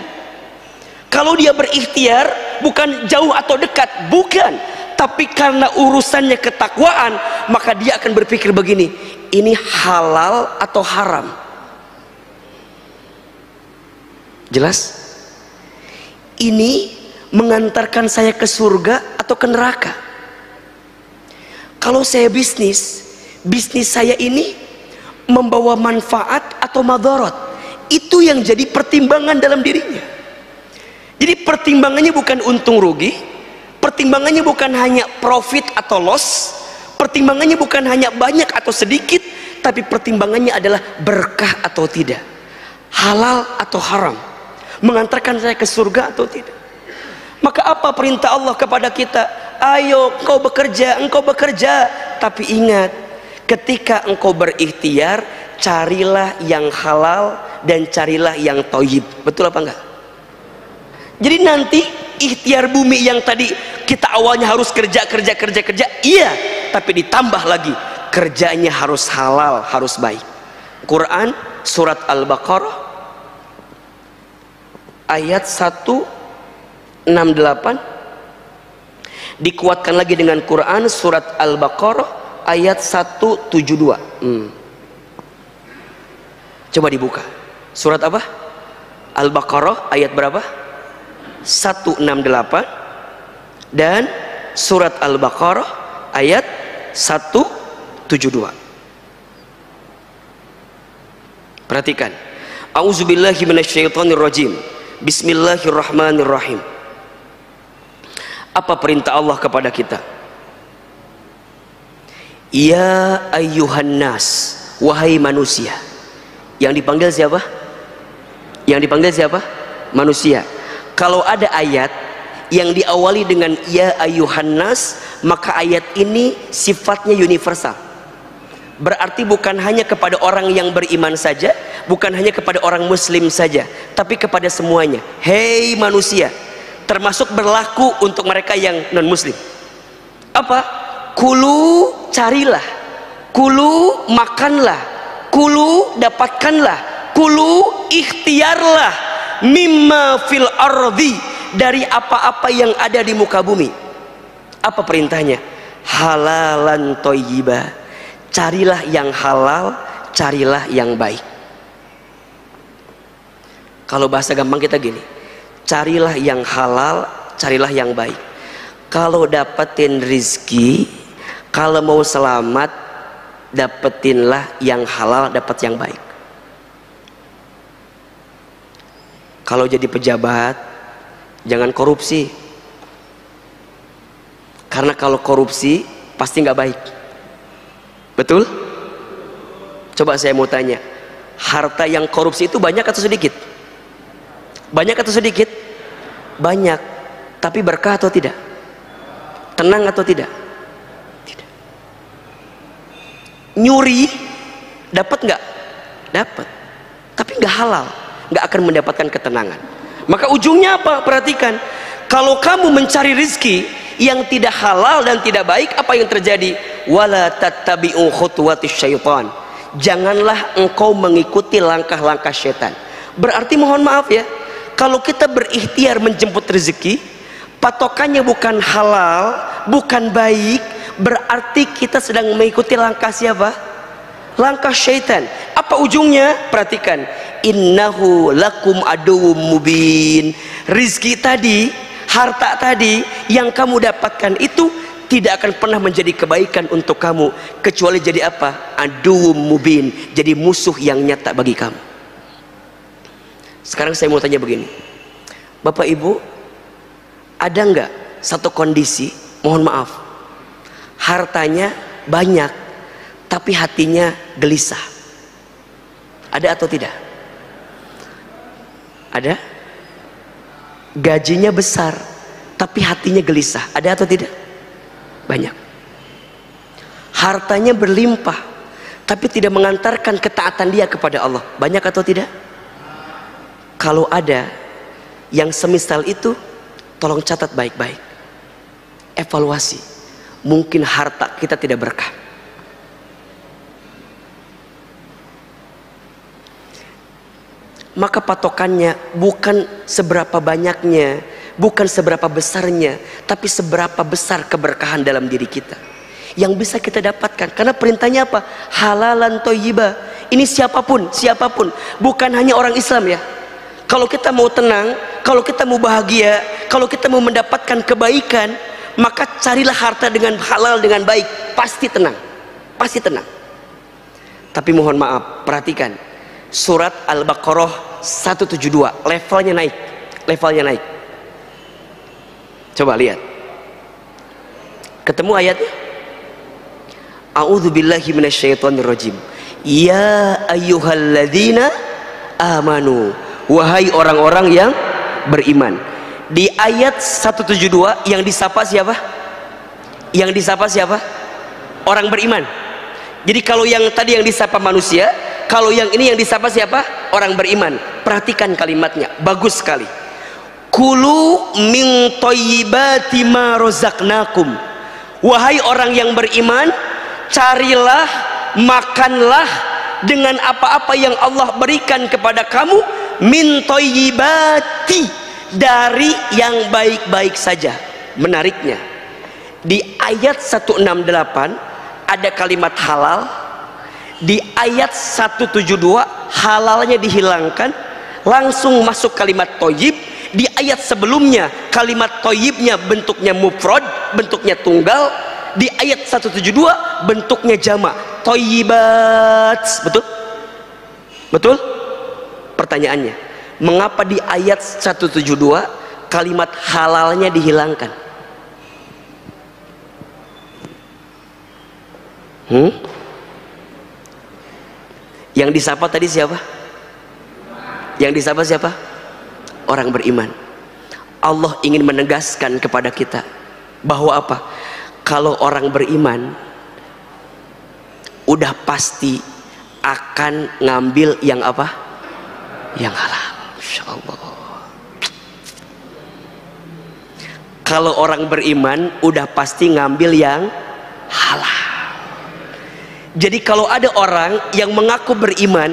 Kalau dia berikhtiar, bukan jauh atau dekat, bukan. Tapi karena urusannya ketakwaan, maka dia akan berpikir begini, ini halal atau haram? Jelas? Ini mengantarkan saya ke surga atau ke neraka? Kalau saya bisnis saya ini membawa manfaat atau madarat, itu yang jadi pertimbangan dalam dirinya. Jadi pertimbangannya bukan untung rugi, pertimbangannya bukan hanya profit atau loss, pertimbangannya bukan hanya banyak atau sedikit, tapi pertimbangannya adalah berkah atau tidak, halal atau haram, mengantarkan saya ke surga atau tidak. Maka apa perintah Allah kepada kita? Ayo engkau bekerja, tapi ingat, ketika engkau berikhtiar, carilah yang halal dan carilah yang thayyib. Betul apa enggak? Jadi nanti ikhtiar bumi yang tadi kita awalnya harus kerja, iya, tapi ditambah lagi kerjanya harus halal, harus baik. Quran surat Al-Baqarah ayat 168 dikuatkan lagi dengan Quran surat Al-Baqarah ayat 172. Coba dibuka. Surat apa? Al-Baqarah ayat berapa? 168 dan surat Al-Baqarah ayat 172. Perhatikan. A'udzubillahi minasyaitonirrajim. Bismillahirrahmanirrahim. Apa perintah Allah kepada kita? Ya ayyuhan nas, wahai manusia. Yang dipanggil siapa? Manusia. Kalau ada ayat yang diawali dengan ya ayyuhan nas, maka ayat ini sifatnya universal. Berarti bukan hanya kepada orang yang beriman saja, bukan hanya kepada orang muslim saja, tapi kepada semuanya. Hei manusia, termasuk berlaku untuk mereka yang non muslim. Apa? Kulu, carilah. Kulu, makanlah. Kulu, dapatkanlah. Kulu, ikhtiarlah. Mimma fil ardi, dari apa-apa yang ada di muka bumi. Apa perintahnya? Halalan thayyiba. Carilah yang halal, carilah yang baik. Kalau bahasa gampang kita gini, carilah yang halal, carilah yang baik. Kalau dapetin rizki, kalau mau selamat, dapetinlah yang halal, dapat yang baik. Kalau jadi pejabat, jangan korupsi. Karena kalau korupsi pasti nggak baik. Betul? Coba saya mau tanya, harta yang korupsi itu banyak atau sedikit? Banyak atau sedikit? Banyak. Tapi berkah atau tidak? Tenang atau tidak? Tidak. Nyuri dapat nggak? Dapat. Tapi nggak halal, nggak akan mendapatkan ketenangan. Maka ujungnya apa? Perhatikan. Kalau kamu mencari rizki yang tidak halal dan tidak baik, apa yang terjadi? Wala tattabi'u khutuwatis syaitan. Janganlah engkau mengikuti langkah-langkah syaitan. Berarti mohon maaf ya, kalau kita berikhtiar menjemput rezeki, patokannya bukan halal, bukan baik, berarti kita sedang mengikuti langkah siapa? Langkah syaitan. Apa ujungnya? Perhatikan. Innahu lakum aduwwum mubin. Rizki tadi, harta tadi yang kamu dapatkan itu tidak akan pernah menjadi kebaikan untuk kamu, kecuali jadi apa? Aduwwum mubin, jadi musuh yang nyata bagi kamu. Sekarang saya mau tanya begini, Bapak Ibu, ada nggak satu kondisi, mohon maaf, hartanya banyak tapi hatinya gelisah? Ada atau tidak? Ada? Gajinya besar tapi hatinya gelisah, ada atau tidak? Banyak. Hartanya berlimpah tapi tidak mengantarkan ketaatan dia kepada Allah, banyak atau tidak? Kalau ada yang semisal itu, tolong catat baik-baik, evaluasi. Mungkin harta kita tidak berkah. Maka patokannya bukan seberapa banyaknya, bukan seberapa besarnya, tapi seberapa besar keberkahan dalam diri kita yang bisa kita dapatkan. Karena perintahnya apa? Halalan thayyiba. Ini siapapun, bukan hanya orang Islam ya. Kalau kita mau tenang, kalau kita mau bahagia, kalau kita mau mendapatkan kebaikan, maka carilah harta dengan halal, dengan baik. pasti tenang, pasti tenang. Tapi mohon maaf, perhatikan surat Al-Baqarah 172, levelnya naik, levelnya naik. Coba lihat, ketemu ayatnya? A'udzubillahi minasyaitonirrajim. Ya ayyuhalladzina amanu, wahai orang-orang yang beriman. Di ayat 172 yang disapa siapa? Yang disapa siapa? Orang beriman. Jadi kalau yang tadi yang disapa manusia, kalau yang ini yang disapa siapa? Orang beriman. Perhatikan kalimatnya, bagus sekali. Kulu min thayyibati ma razaqnakum. Wahai orang yang beriman, carilah, makanlah dengan apa-apa yang Allah berikan kepada kamu, min thayyibati, dari yang baik-baik saja. Menariknya, di ayat 168 ada kalimat halal, di ayat 172 halalnya dihilangkan, langsung masuk kalimat thayyib. Di ayat sebelumnya kalimat thayyibnya bentuknya mufrad, bentuknya tunggal. Di ayat 172 bentuknya jamak, thayyibat. Betul? Betul? Pertanyaannya, mengapa di ayat 172 kalimat halalnya dihilangkan? Yang disapa tadi siapa? Yang disapa siapa? Orang beriman. Allah ingin menegaskan kepada kita bahwa apa? Kalau orang beriman udah pasti akan ngambil yang apa? Yang halal. Masya Allah. Kalau orang beriman udah pasti ngambil yang halal. Jadi kalau ada orang yang mengaku beriman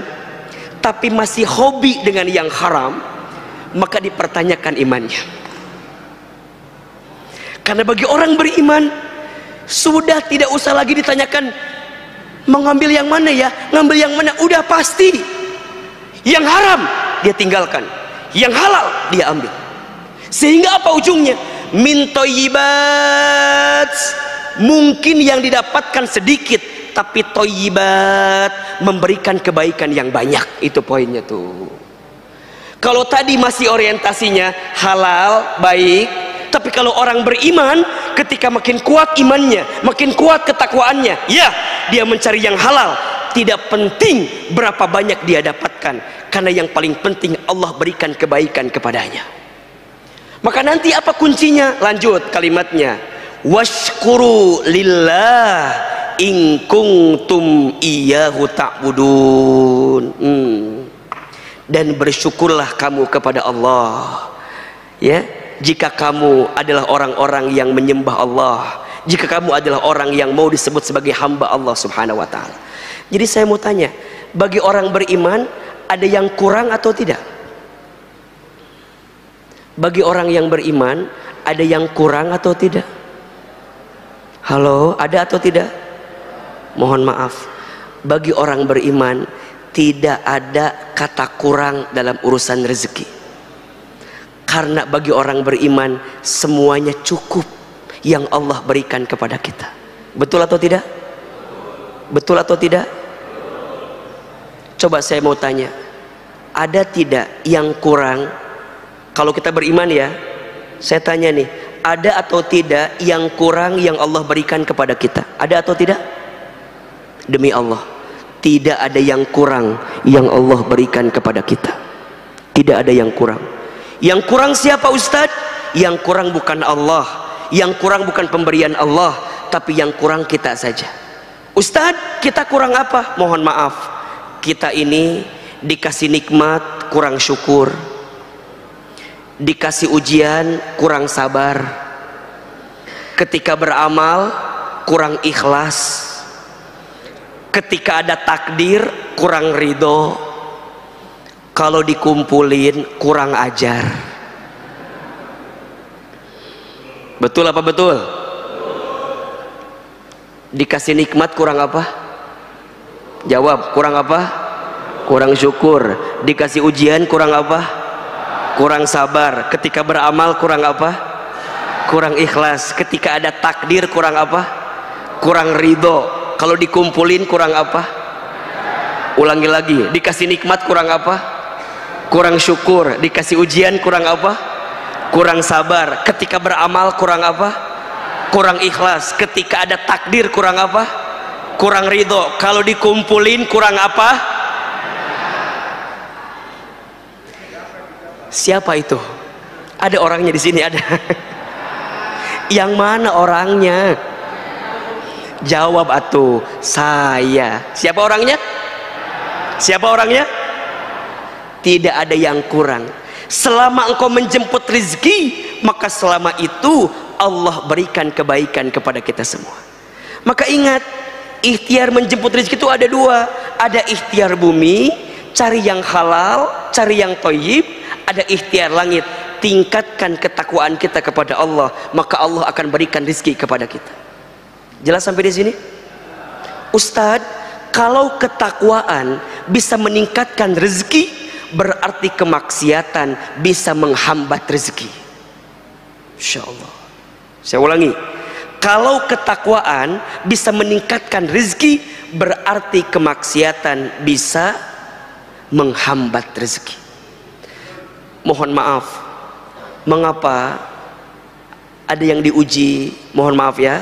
tapi masih hobi dengan yang haram, maka dipertanyakan imannya. Karena bagi orang beriman sudah tidak usah lagi ditanyakan mengambil yang mana ya, ngambil yang mana, udah pasti yang haram dia tinggalkan, yang halal dia ambil. Sehingga apa ujungnya? Min thayyibat. Mungkin yang didapatkan sedikit, tapi thayyibat, memberikan kebaikan yang banyak. Itu poinnya tuh. Kalau tadi masih orientasinya halal, baik, tapi kalau orang beriman, ketika makin kuat imannya, makin kuat ketakwaannya, ya, dia mencari yang halal. Tidak penting berapa banyak dia dapatkan, karena yang paling penting Allah berikan kebaikan kepadanya. Maka nanti apa kuncinya? Lanjut kalimatnya, washkuru lillah in kuntum iyyahu ta'budun. Dan bersyukurlah kamu kepada Allah, ya, jika kamu adalah orang-orang yang menyembah Allah, jika kamu adalah orang yang mau disebut sebagai hamba Allah subhanahu wa ta'ala. Jadi saya mau tanya, bagi orang beriman ada yang kurang atau tidak? Bagi orang yang beriman ada yang kurang atau tidak? Halo, ada atau tidak? Mohon maaf, bagi orang beriman tidak ada kata kurang dalam urusan rezeki. Karena bagi orang beriman semuanya cukup yang Allah berikan kepada kita. Betul atau tidak? Betul atau tidak? Coba saya mau tanya, ada tidak yang kurang? Kalau kita beriman ya, saya tanya nih, ada atau tidak yang kurang yang Allah berikan kepada kita? Ada atau tidak? Demi Allah, tidak ada yang kurang yang Allah berikan kepada kita. Tidak ada yang kurang. Yang kurang siapa Ustadz? Yang kurang bukan Allah, yang kurang bukan pemberian Allah, tapi yang kurang kita saja. Ustadz, kita kurang apa? Mohon maaf, kita ini dikasih nikmat kurang syukur, dikasih ujian kurang sabar, ketika beramal kurang ikhlas, ketika ada takdir kurang ridho, kalau dikumpulin kurang ajar. Betul apa betul? Dikasih nikmat kurang apa? Jawab, kurang apa? Kurang syukur. Dikasih ujian kurang apa? Kurang sabar. Ketika beramal kurang apa? Kurang ikhlas. Ketika ada takdir kurang apa? Kurang ridho. Kalau dikumpulin kurang apa? Ulangi lagi. Dikasih nikmat kurang apa? Kurang syukur. Dikasih ujian kurang apa? Kurang sabar. Ketika beramal kurang apa? Kurang ikhlas. Ketika ada takdir kurang apa? Kurang ridho. Kalau dikumpulin kurang apa? Siapa itu? Ada orangnya di sini, ada. Yang mana orangnya? Jawab atuh. Saya. Siapa orangnya? Siapa orangnya? Tidak ada yang kurang. Selama engkau menjemput rezeki, maka selama itu Allah berikan kebaikan kepada kita semua. Maka ingat, ikhtiar menjemput rezeki itu ada dua. Ada ikhtiar bumi, cari yang halal, cari yang thayyib. Ada ikhtiar langit, tingkatkan ketakwaan kita kepada Allah, maka Allah akan berikan rezeki kepada kita. Jelas sampai di sini? Ustadz, kalau ketakwaan bisa meningkatkan rezeki, berarti kemaksiatan bisa menghambat rezeki. Insya Allah. Saya ulangi, kalau ketakwaan bisa meningkatkan rezeki, berarti kemaksiatan bisa menghambat rezeki. Mohon maaf, mengapa ada yang diuji? Mohon maaf ya,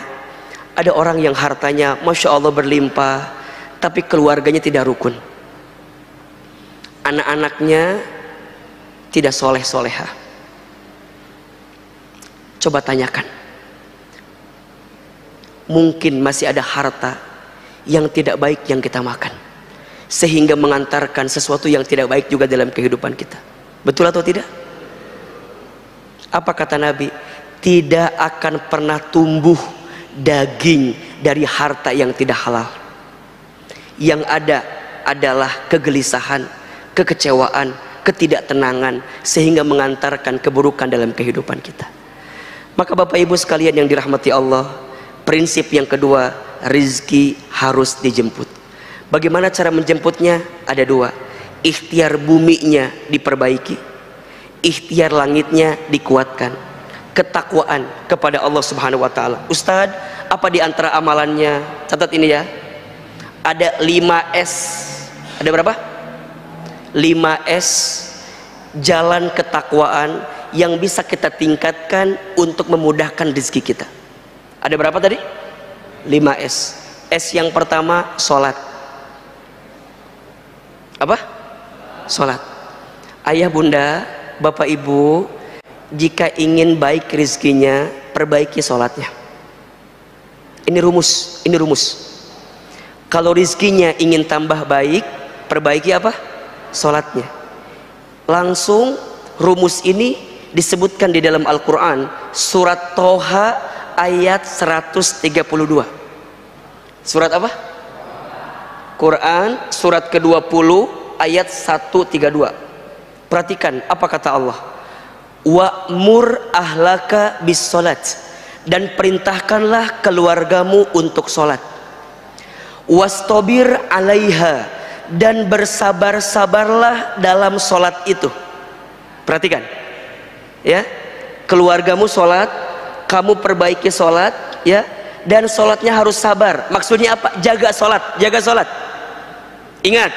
ada orang yang hartanya Masya Allah berlimpah, tapi keluarganya tidak rukun, anak-anaknya tidak soleh-soleha. Coba tanyakan, mungkin masih ada harta yang tidak baik yang kita makan, sehingga mengantarkan sesuatu yang tidak baik juga dalam kehidupan kita. Betul atau tidak? Apa kata Nabi? Tidak akan pernah tumbuh daging dari harta yang tidak halal. Yang ada adalah kegelisahan, kekecewaan, ketidaktenangan, sehingga mengantarkan keburukan dalam kehidupan kita. Maka Bapak Ibu sekalian yang dirahmati Allah, prinsip yang kedua, rizki harus dijemput. Bagaimana cara menjemputnya? Ada dua. Ikhtiar buminya diperbaiki, ikhtiar langitnya dikuatkan, ketakwaan kepada Allah Subhanahu wa taala. Ustadz, apa di antara amalannya? Catat ini ya. Ada 5S. Ada berapa? 5S jalan ketakwaan yang bisa kita tingkatkan untuk memudahkan rezeki kita. Ada berapa tadi? 5S. S yang pertama, sholat. Apa? Sholat. Ayah bunda, bapak ibu, jika ingin baik rezekinya, perbaiki sholatnya. Ini rumus, ini rumus. Kalau rezekinya ingin tambah baik, perbaiki apa? Sholatnya. Langsung rumus ini disebutkan di dalam Al-Quran, surat Toha ayat 132. Surat apa? Quran surat ke-20 ayat 132. Perhatikan apa kata Allah. Wa'mur ahlaka bis salat, dan perintahkanlah keluargamu untuk salat. Wastabir alaiha, dan bersabar-sabarlah dalam salat itu. Perhatikan ya, keluargamu salat, kamu perbaiki salat ya, dan salatnya harus sabar. Maksudnya apa? Jaga salat, jaga salat. Ingat,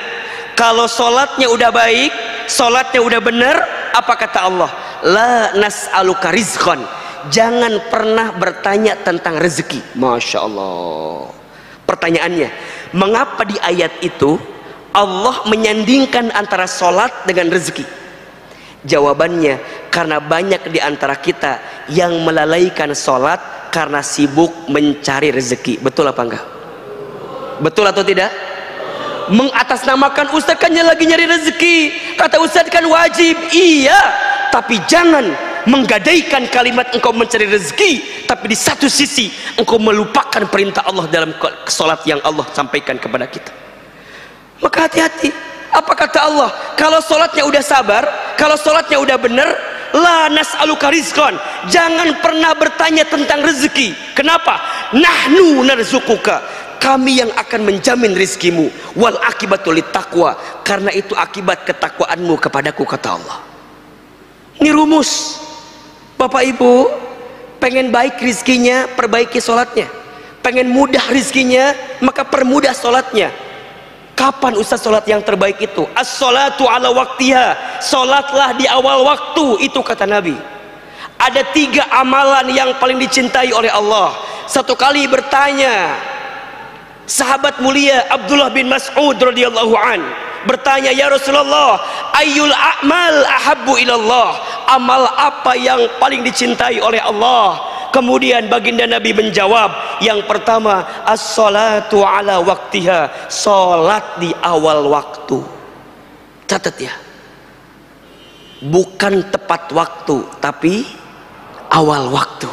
kalau sholatnya udah baik, sholatnya udah benar, apa kata Allah? La nas'aluka rizqan, jangan pernah bertanya tentang rezeki. Masya Allah. Pertanyaannya, mengapa di ayat itu Allah menyandingkan antara sholat dengan rezeki? Jawabannya, karena banyak di antara kita yang melalaikan sholat karena sibuk mencari rezeki. Betul apa enggak? Betul atau tidak? Mengatasnamakan Ustaz kan lagi nyari rezeki, kata Ustaz kan wajib. Iya, tapi jangan menggadaikan kalimat engkau mencari rezeki, tapi di satu sisi engkau melupakan perintah Allah dalam salat yang Allah sampaikan kepada kita. Maka hati-hati. Apa kata Allah? Kalau salatnya udah sabar, kalau salatnya udah benar, la nas'aluka rizqan, jangan pernah bertanya tentang rezeki. Kenapa? Nahnu narzuquka, kami yang akan menjamin rizkimu. Wal akibatul taqwa, karena itu akibat ketakwaanmu kepadaku, kata Allah. Ini rumus. Bapak ibu pengen baik rizkinya, perbaiki sholatnya. pengen mudah rizkinya, maka permudah sholatnya. Kapan Ustaz sholat yang terbaik itu? As-sholatu ala waktiha, sholatlah di awal waktu, itu kata Nabi. Ada 3 amalan yang paling dicintai oleh Allah. Satu kali bertanya sahabat mulia Abdullah bin Mas'ud radhiyallahu an, bertanya, ya Rasulullah, ayyul a'mal ahabbu ilallah, amal apa yang paling dicintai oleh Allah? Kemudian baginda Nabi menjawab, yang pertama as-salatu ala waktiha, salat di awal waktu. Catat ya, bukan tepat waktu, tapi awal waktu.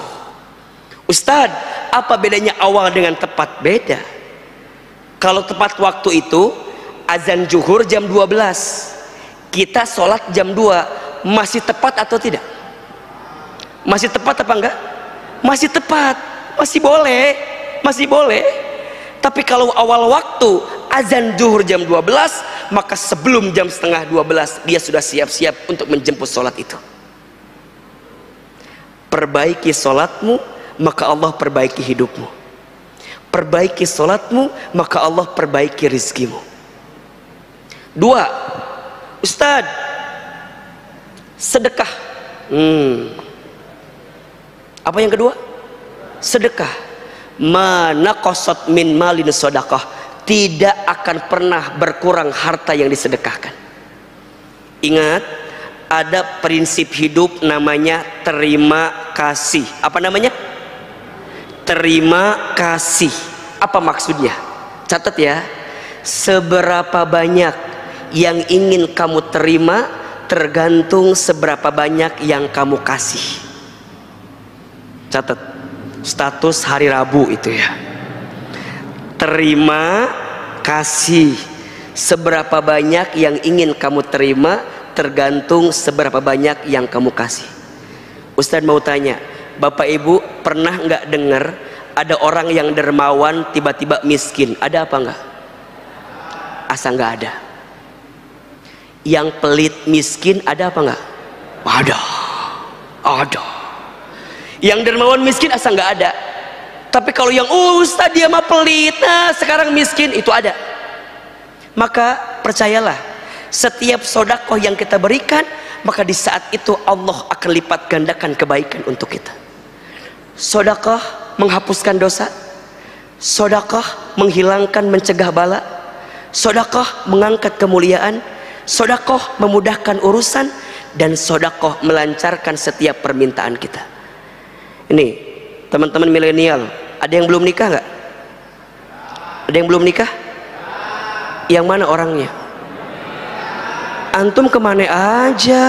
Ustadz, apa bedanya awal dengan tepat? Beda. Kalau tepat waktu itu azan zuhur jam 12, kita sholat jam 2, masih tepat atau tidak? Masih tepat apa enggak? Masih tepat, masih boleh, masih boleh. Tapi kalau awal waktu azan zuhur jam 12, maka sebelum jam setengah 12 dia sudah siap-siap untuk menjemput sholat itu. Perbaiki sholatmu, maka Allah perbaiki hidupmu. Perbaiki sholatmu, maka Allah perbaiki rizkimu. 2, Ustadz, sedekah. Apa yang kedua? Sedekah. Mana qasat min malin sedekah, tidak akan pernah berkurang harta yang disedekahkan. Ingat, ada prinsip hidup namanya terima kasih. Apa namanya? Terima kasih. Apa maksudnya? Catat ya. Seberapa banyak yang ingin kamu terima tergantung seberapa banyak yang kamu kasih. Catat, status hari Rabu itu ya. Terima kasih. Seberapa banyak yang ingin kamu terima tergantung seberapa banyak yang kamu kasih. Ustadz mau tanya, Bapak Ibu pernah nggak dengar ada orang yang dermawan tiba-tiba miskin? Ada apa enggak? Asa nggak ada. Yang pelit miskin ada apa enggak? Ada. Ada. Yang dermawan miskin asa nggak ada. Tapi kalau yang Ustadz dia mah pelit, nah sekarang miskin, itu ada. Maka percayalah, setiap sodakoh yang kita berikan, maka di saat itu Allah akan lipat gandakan kebaikan untuk kita. Sodakoh menghapuskan dosa, sodakoh menghilangkan mencegah bala, sodakoh mengangkat kemuliaan, sodakoh memudahkan urusan, dan sodakoh melancarkan setiap permintaan kita. Ini teman-teman milenial, ada yang belum nikah nggak? Ada yang belum nikah? Yang mana orangnya? Antum kemana aja?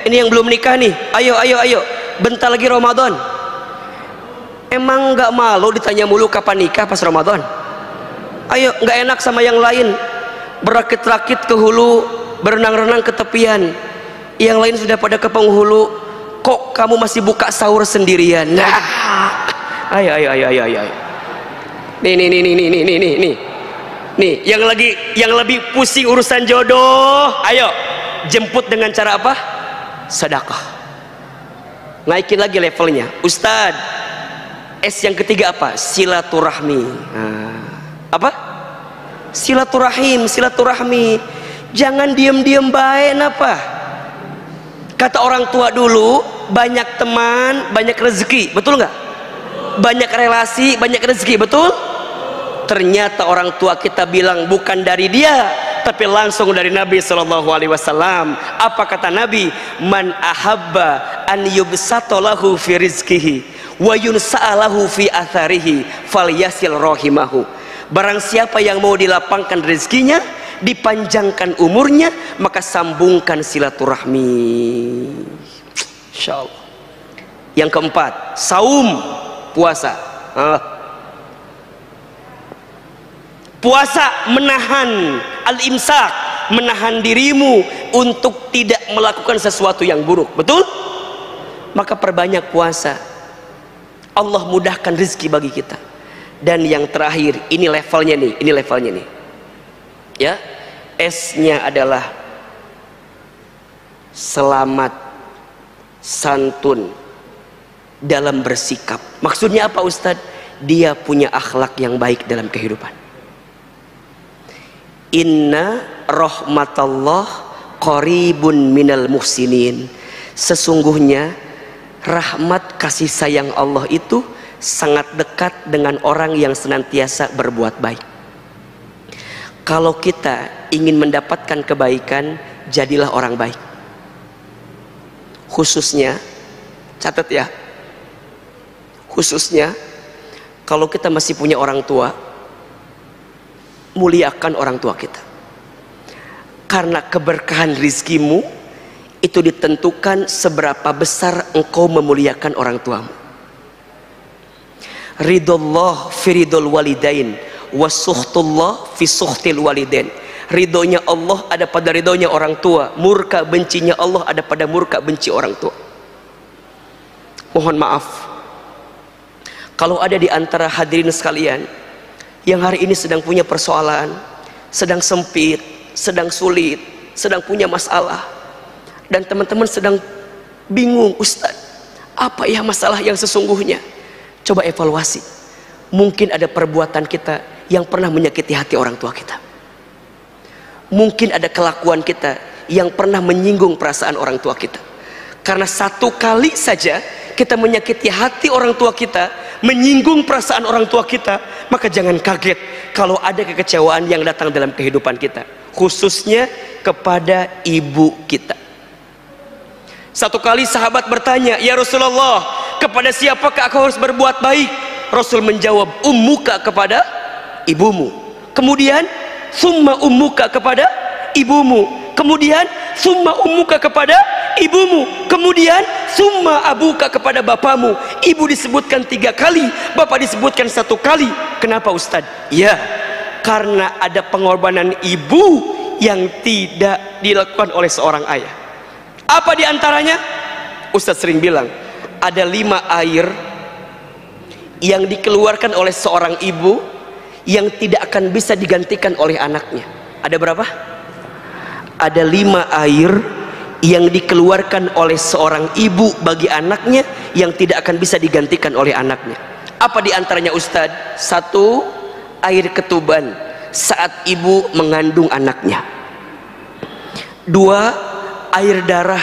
Ini yang belum nikah nih, ayo, bentar lagi Ramadan. Emang nggak malu ditanya mulu kapan nikah pas Ramadan? Ayo, nggak enak sama yang lain, berakit-rakit ke hulu, berenang-renang ke tepian, yang lain sudah pada ke penghulu, kok kamu masih buka sahur sendirian? Nah, ayo. Nih, yang lebih pusing urusan jodoh, ayo jemput dengan cara apa? Sedekah. Naikin lagi levelnya. Ustadz, S yang ketiga apa? Silaturahmi. Apa? Silaturahmi. Jangan diem-diem baik apa? Kata orang tua dulu, banyak teman, banyak rezeki, betul nggak? Banyak relasi, banyak rezeki, betul? Ternyata orang tua kita bilang bukan dari dia, tapi langsung dari Nabi SAW. Apa kata Nabi? Man ahabba an yubsatalahu fi rizkihi wa yunsa'alahu fi atharihi falyasil rahimahu. Barang siapa yang mau dilapangkan rezekinya, dipanjangkan umurnya, maka sambungkan silaturahmi. Insyaallah. Yang keempat, saum, puasa. Puasa menahan al-imsak, menahan dirimu untuk tidak melakukan sesuatu yang buruk, betul? Maka perbanyak puasa, Allah mudahkan rezeki bagi kita. Dan yang terakhir, ini levelnya nih, ya, S-nya adalah selamat, santun, dalam bersikap. Maksudnya apa Ustadz? Dia punya akhlak yang baik dalam kehidupan. Inna rahmatallah qaribun minal muhsinin. Sesungguhnya rahmat kasih sayang Allah itu sangat dekat dengan orang yang senantiasa berbuat baik. Kalau kita ingin mendapatkan kebaikan, jadilah orang baik. Khususnya, catat ya, khususnya kalau kita masih punya orang tua, muliakan orang tua kita. Karena keberkahan rizkimu itu ditentukan seberapa besar engkau memuliakan orang tuamu. Ridullah fi ridul walidain, wasuhtullah fi suhtil walidain. Ridhonya Allah ada pada ridhonya orang tua, murka bencinya Allah ada pada murka benci orang tua. Mohon maaf kalau ada di antara hadirin sekalian yang hari ini sedang punya persoalan, sedang sempit, sedang sulit, sedang punya masalah, dan teman-teman sedang bingung, Ustadz, apa ya masalah yang sesungguhnya? Coba evaluasi. Mungkin ada perbuatan kita yang pernah menyakiti hati orang tua kita. Mungkin ada kelakuan kita yang pernah menyinggung perasaan orang tua kita. Karena satu kali saja kita menyakiti hati orang tua kita, menyinggung perasaan orang tua kita, maka jangan kaget kalau ada kekecewaan yang datang dalam kehidupan kita, khususnya kepada ibu kita. Satu kali sahabat bertanya, "Ya Rasulullah, kepada siapakah aku harus berbuat baik?" Rasul menjawab, "Ummuka, kepada ibumu." Kemudian, "Summa ummuka," kepada ibumu. Kemudian, "Summa ummuka," kepada ibumu. Kemudian, "Summa abuka," kepada bapamu. Ibu disebutkan 3 kali, bapak disebutkan 1 kali. Kenapa Ustadz? Ya, karena ada pengorbanan ibu yang tidak dilakukan oleh seorang ayah. Apa diantaranya? Ustadz sering bilang, ada 5 air yang dikeluarkan oleh seorang ibu yang tidak akan bisa digantikan oleh anaknya. Ada berapa? Ada 5 air yang dikeluarkan oleh seorang ibu bagi anaknya yang tidak akan bisa digantikan oleh anaknya. Apa diantaranya Ustadz? 1, air ketuban saat ibu mengandung anaknya. 2, air darah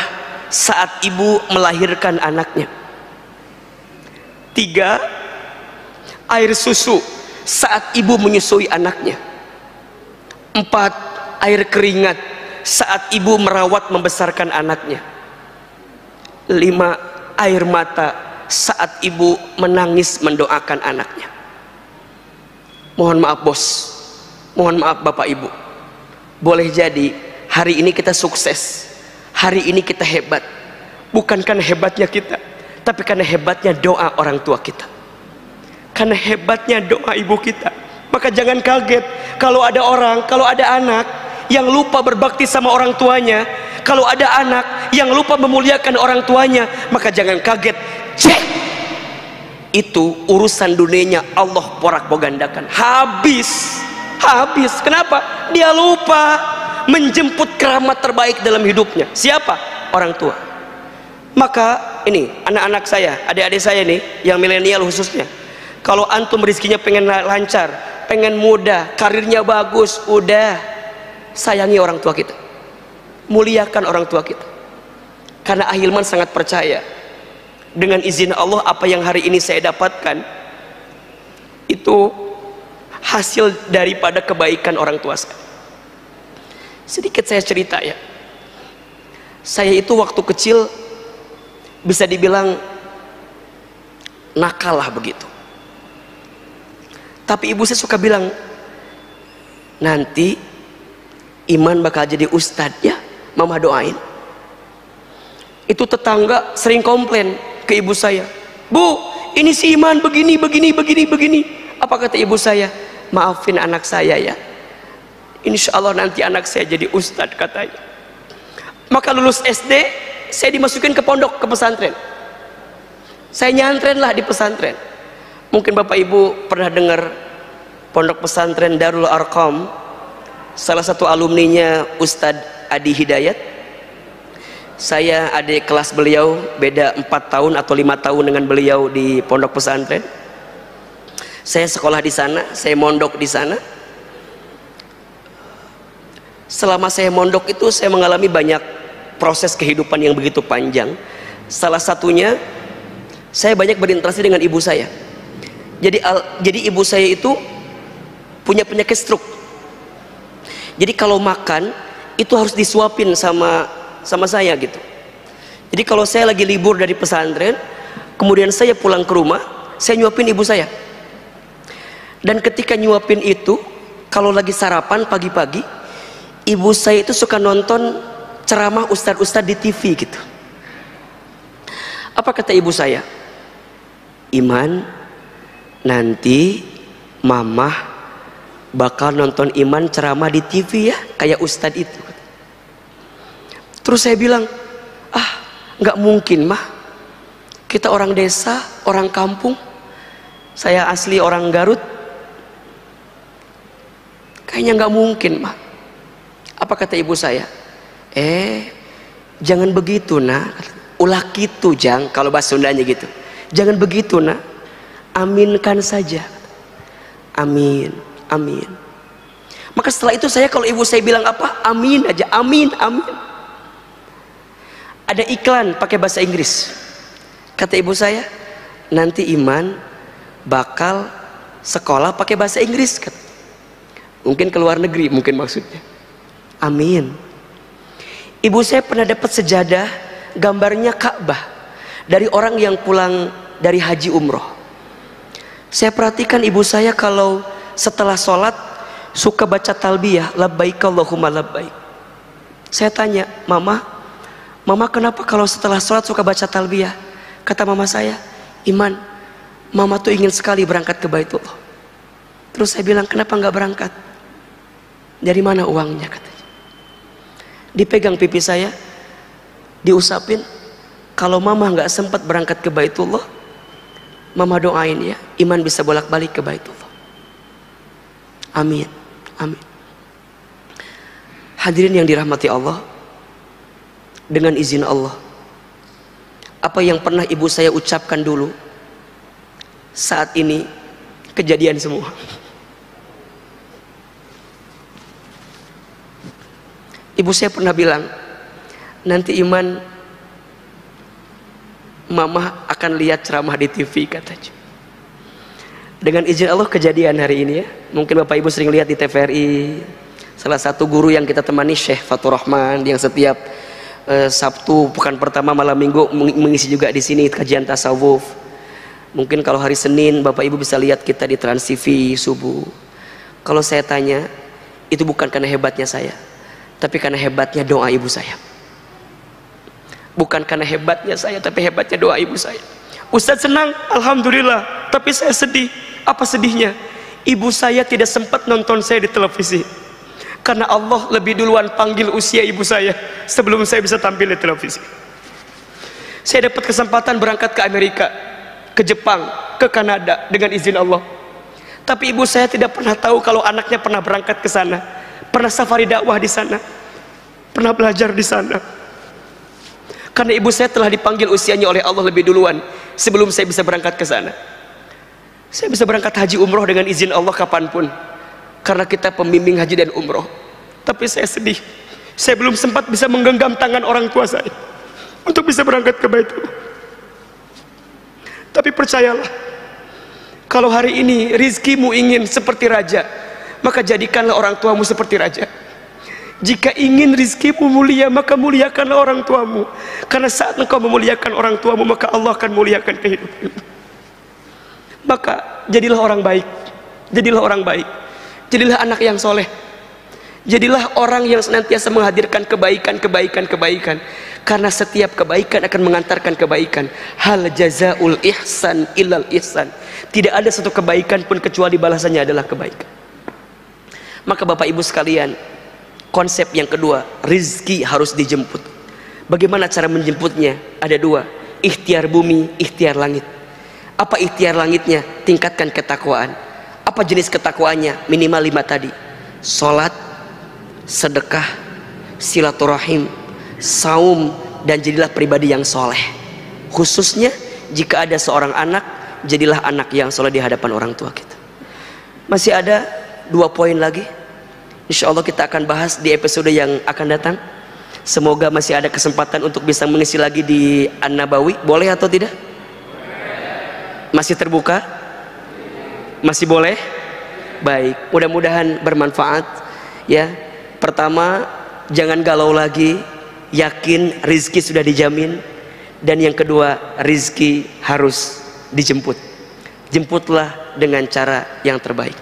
saat ibu melahirkan anaknya. 3, air susu saat ibu menyusui anaknya. 4, air keringat saat ibu merawat membesarkan anaknya. 5, air mata saat ibu menangis mendoakan anaknya. Mohon maaf bos, mohon maaf bapak ibu, boleh jadi hari ini kita sukses, hari ini kita hebat, bukan karena hebatnya kita, tapi karena hebatnya doa orang tua kita, karena hebatnya doa ibu kita. Maka jangan kaget kalau ada orang, kalau ada anak yang lupa berbakti sama orang tuanya, kalau ada anak yang lupa memuliakan orang tuanya, maka jangan kaget. Cek, itu urusan dunianya Allah porak-pogandakan, habis. Kenapa? Dia lupa menjemput keramat terbaik dalam hidupnya. Siapa? Orang tua. Maka ini anak-anak saya, adik-adik saya nih yang milenial khususnya, kalau antum rezekinya pengen lancar, pengen mudah, karirnya bagus, udah sayangi orang tua kita, muliakan orang tua kita. Karena Ahilman sangat percaya dengan izin Allah, apa yang hari ini saya dapatkan itu hasil daripada kebaikan orang tua saya. Sedikit saya cerita ya, saya itu waktu kecil bisa dibilang nakal lah begitu. Tapi ibu saya suka bilang, nanti Iman bakal jadi ustadz ya, mama doain. Itu tetangga sering komplain ke ibu saya, "Bu, ini si Iman begini. Apa kata ibu saya? Maafin anak saya ya, insya Allah nanti anak saya jadi ustadz," katanya. Maka lulus SD, saya dimasukin ke pondok, ke pesantren. Saya nyantren lah di pesantren. Mungkin bapak ibu pernah dengar pondok pesantren Darul Arqam. Salah satu alumninya Ustadz Adi Hidayat. Saya adik kelas beliau, beda 4 tahun atau 5 tahun dengan beliau di pondok pesantren. Saya sekolah di sana, saya mondok di sana. Selama saya mondok itu saya mengalami banyak proses kehidupan yang begitu panjang. Salah satunya saya banyak berinteraksi dengan ibu saya. Jadi ibu saya itu punya penyakit stroke. Jadi kalau makan itu harus disuapin sama saya gitu. Jadi kalau saya lagi libur dari pesantren, kemudian saya pulang ke rumah, saya nyuapin ibu saya. Dan ketika nyuapin itu, kalau lagi sarapan pagi-pagi, ibu saya itu suka nonton ceramah ustadz-ustadz di TV gitu. Apa kata ibu saya? Iman, nanti mamah bakal nonton Iman ceramah di TV ya, kayak ustadz itu. Terus saya bilang, nggak mungkin mah, kita orang desa, orang kampung, saya asli orang Garut, kayaknya nggak mungkin mah. Apa kata ibu saya? Jangan begitu nak, ulah gitu jang, kalau bahasa Sundanya gitu. Jangan begitu nak, aminkan saja. Amin, amin. Maka setelah itu saya kalau ibu saya bilang apa, amin aja, amin, amin. Ada iklan pakai bahasa Inggris. Kata ibu saya, nanti Iman bakal sekolah pakai bahasa Inggris. Mungkin ke luar negeri, mungkin maksudnya. Amin. Ibu saya pernah dapat sejadah gambarnya Ka'bah dari orang yang pulang dari haji umroh. Saya perhatikan ibu saya kalau setelah sholat suka baca talbiyah, labbaik Allahumma labbaik. Saya tanya, Mama kenapa kalau setelah sholat suka baca talbiyah? Kata mama saya, Iman, Mama tuh ingin sekali berangkat ke Baitullah. Terus saya bilang, kenapa nggak berangkat? Dari mana uangnya? Katanya. Dipegang pipi saya, diusapin. Kalau Mama nggak sempat berangkat ke Baitullah, Mama doain ya, Iman bisa bolak-balik ke Baitullah. Amin, amin. Hadirin yang dirahmati Allah, dengan izin Allah, apa yang pernah ibu saya ucapkan dulu, saat ini kejadian semua. Ibu saya pernah bilang, nanti Iman, Mama akan lihat ceramah di TV katanya. Dengan izin Allah kejadian hari ini ya. Mungkin Bapak Ibu sering lihat di TVRI, salah satu guru yang kita temani, Syekh Fatur Rahman, yang setiap Sabtu pekan pertama malam minggu mengisi juga di sini kajian tasawuf. Mungkin kalau hari Senin Bapak Ibu bisa lihat kita di Trans TV subuh. Kalau saya tanya, itu bukan karena hebatnya saya, tapi karena hebatnya doa ibu saya. Bukan karena hebatnya saya, tapi hebatnya doa ibu saya. Ustadz senang, alhamdulillah, tapi saya sedih. Apa sedihnya? Ibu saya tidak sempat nonton saya di televisi, karena Allah lebih duluan panggil usia ibu saya sebelum saya bisa tampil di televisi. Saya dapat kesempatan berangkat ke Amerika, ke Jepang, ke Kanada dengan izin Allah. Tapi ibu saya tidak pernah tahu kalau anaknya pernah berangkat ke sana, pernah safari dakwah di sana, pernah belajar di sana. Karena ibu saya telah dipanggil usianya oleh Allah lebih duluan sebelum saya bisa berangkat ke sana. Saya bisa berangkat haji umroh dengan izin Allah kapanpun, karena kita pembimbing haji dan umroh. Tapi saya sedih, saya belum sempat bisa menggenggam tangan orang tua saya untuk bisa berangkat ke Baitullah. Tapi percayalah, kalau hari ini rizkimu ingin seperti raja, maka jadikanlah orang tuamu seperti raja. Jika ingin rizkimu mulia, maka muliakanlah orang tuamu, karena saat engkau memuliakan orang tuamu, maka Allah akan muliakan kehidupanmu. Maka jadilah orang baik, jadilah orang baik, jadilah anak yang soleh, jadilah orang yang senantiasa menghadirkan kebaikan, kebaikan, kebaikan. Karena setiap kebaikan akan mengantarkan kebaikan. Hal jazaul ihsan illal ihsan. Tidak ada satu kebaikan pun kecuali balasannya adalah kebaikan. Maka Bapak Ibu sekalian, konsep yang kedua, rizki harus dijemput. Bagaimana cara menjemputnya? Ada dua, ikhtiar bumi, ikhtiar langit. Apa ikhtiar langitnya? Tingkatkan ketakwaan. Apa jenis ketakwaannya? Minimal 5 tadi: salat, sedekah, silaturahim, saum, dan jadilah pribadi yang soleh. Khususnya jika ada seorang anak, jadilah anak yang soleh di hadapan orang tua kita. Masih ada 2 poin lagi, insya Allah kita akan bahas di episode yang akan datang. Semoga masih ada kesempatan untuk bisa mengisi lagi di An-Nabawi. Boleh atau tidak? Masih terbuka? Masih boleh? Baik, mudah-mudahan bermanfaat ya. Pertama, jangan galau lagi, yakin rizki sudah dijamin. Dan yang kedua, rizki harus dijemput. Jemputlah dengan cara yang terbaik.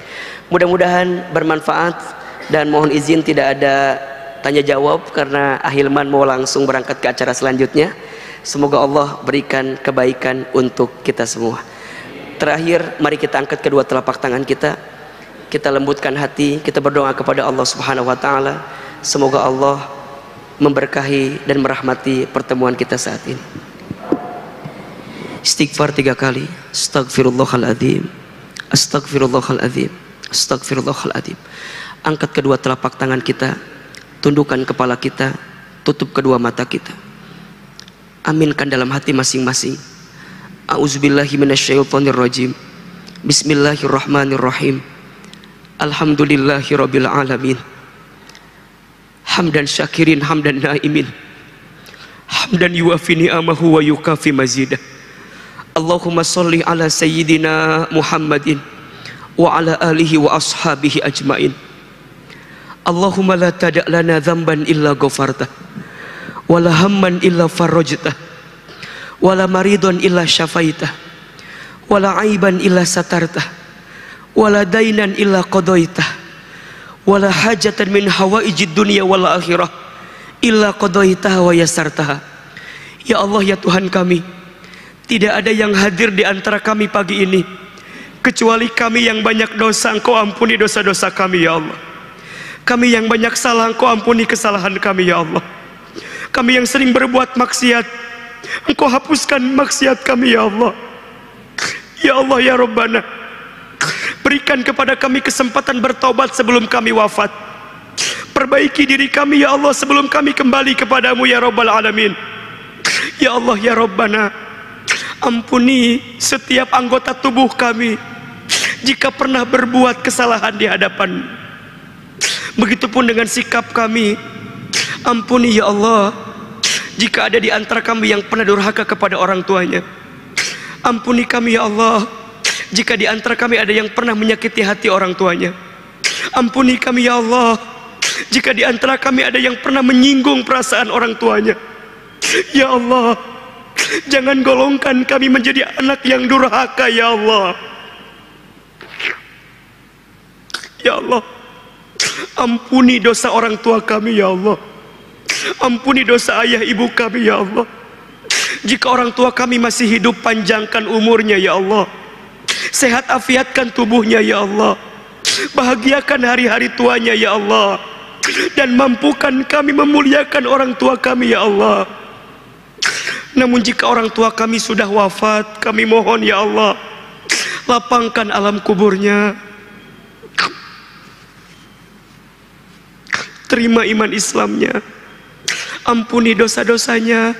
Mudah-mudahan bermanfaat, dan mohon izin tidak ada tanya jawab karena Ahilman mau langsung berangkat ke acara selanjutnya. Semoga Allah berikan kebaikan untuk kita semua. Terakhir, mari kita angkat kedua telapak tangan kita, kita lembutkan hati, kita berdoa kepada Allah Subhanahu wa taala. Semoga Allah memberkahi dan merahmati pertemuan kita saat ini. Istighfar 3 kali. Astaghfirullahaladzim, astaghfirullahaladzim, astaghfirullahaladzim. Angkat kedua telapak tangan kita, tundukkan kepala kita, tutup kedua mata kita. Aminkan dalam hati masing-masing. A'udzubillahi minasyaitonirrajim. Bismillahirrahmanirrahim. Alhamdulillahirabbil alamin. Hamdan syakirin, hamdan naimin. Hamdan yuwafi ni'amahu wa yukafi mazidah. Allahumma sholli ala sayyidina Muhammadin wa ala alihi wa ashabihi ajmain. Allahumma la tada' lana dhanban illa ghafartah, wala hamman illa farajtah, wala maridun illa syafaitah, wala aiban illa satartah, wala dainan illa qadaitah, wala hajatan min hawaijid dunya wal akhirah illa qadaitah wa yassartah. Ya Allah, ya Tuhan kami, tidak ada yang hadir di antara kami pagi ini kecuali kami yang banyak dosa. Engkau ampuni dosa-dosa kami ya Allah. Kami yang banyak salah, Engkau ampuni kesalahan kami ya Allah. Kami yang sering berbuat maksiat, Engkau hapuskan maksiat kami ya Allah. Ya Allah ya Rabbana, berikan kepada kami kesempatan bertobat sebelum kami wafat. Perbaiki diri kami ya Allah sebelum kami kembali kepadamu ya Rabbal Alamin. Ya Allah ya Rabbana, ampuni setiap anggota tubuh kami jika pernah berbuat kesalahan di hadapan. Begitupun dengan sikap kami. Ampuni ya Allah jika ada di antara kami yang pernah durhaka kepada orang tuanya. Ampuni kami ya Allah jika di antara kami ada yang pernah menyakiti hati orang tuanya. Ampuni kami ya Allah jika di antara kami ada yang pernah menyinggung perasaan orang tuanya. Ya Allah, jangan golongkan kami menjadi anak yang durhaka ya Allah. Ya Allah, ampuni dosa orang tua kami ya Allah. Ampuni dosa ayah ibu kami ya Allah. Jika orang tua kami masih hidup, panjangkan umurnya ya Allah. Sehat afiatkan tubuhnya ya Allah. Bahagiakan hari-hari tuanya ya Allah. Dan mampukan kami memuliakan orang tua kami ya Allah. Namun jika orang tua kami sudah wafat, kami mohon ya Allah, lapangkan alam kuburnya. Terima iman Islamnya, ampuni dosa-dosanya,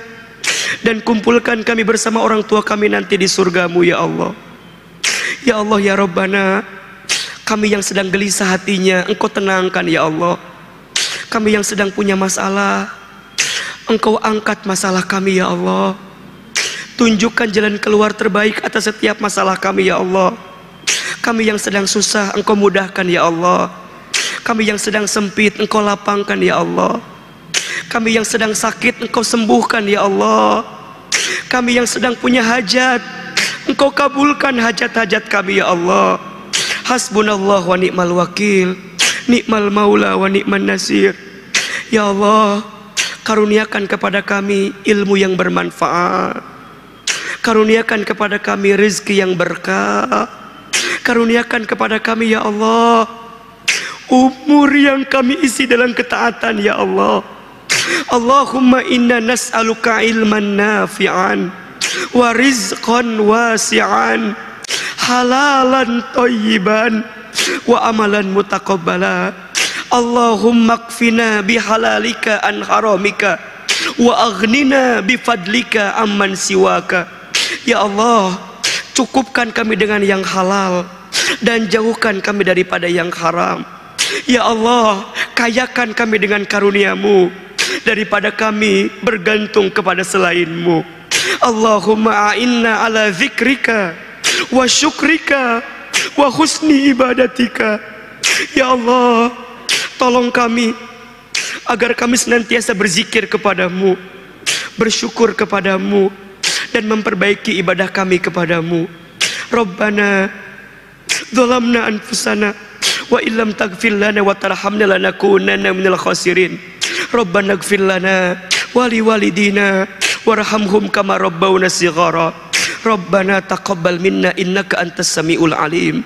dan kumpulkan kami bersama orang tua kami nanti di surgamu ya Allah. Ya Allah ya Rabbana, kami yang sedang gelisah hatinya, Engkau tenangkan ya Allah. Kami yang sedang punya masalah, Engkau angkat masalah kami ya Allah. Tunjukkan jalan keluar terbaik atas setiap masalah kami ya Allah. Kami yang sedang susah, Engkau mudahkan ya Allah. Kami yang sedang sempit, Engkau lapangkan ya Allah. Kami yang sedang sakit, Engkau sembuhkan ya Allah. Kami yang sedang punya hajat, Engkau kabulkan hajat-hajat kami ya Allah. Hasbunallah wa ni'mal wakil, ni'mal maula wa ni'man nasir. Ya Allah, karuniakan kepada kami ilmu yang bermanfaat. Karuniakan kepada kami rezeki yang berkah. Karuniakan kepada kami ya Allah umur yang kami isi dalam ketaatan ya Allah. Allahumma inna nas'aluka ilman nafi'an wa rizqan wasi'an, halalan thayyiban wa amalan mutaqabbala. Allahumma kfina bihalalika an haramika wa aghnina bifadlika amman siwaka. Ya Allah, cukupkan kami dengan yang halal dan jauhkan kami daripada yang haram. Ya Allah, kayakan kami dengan karunia-Mu daripada kami bergantung kepada selain-Mu. Allahumma a'inna ala zikrika wa syukrika wa husni ibadatika. Ya Allah, tolong kami agar kami senantiasa berzikir kepadamu, bersyukur kepadamu, dan memperbaiki ibadah kami kepadamu. Rabbana zalamna anfusana wa illam taghfir lana wa tarhamna lanakunanna minal khasirin. Rabbana ighfir lana wa liwalidina warhamhum kama rabbawna shighara. Rabbana taqabbal minna innaka antas samiul alim.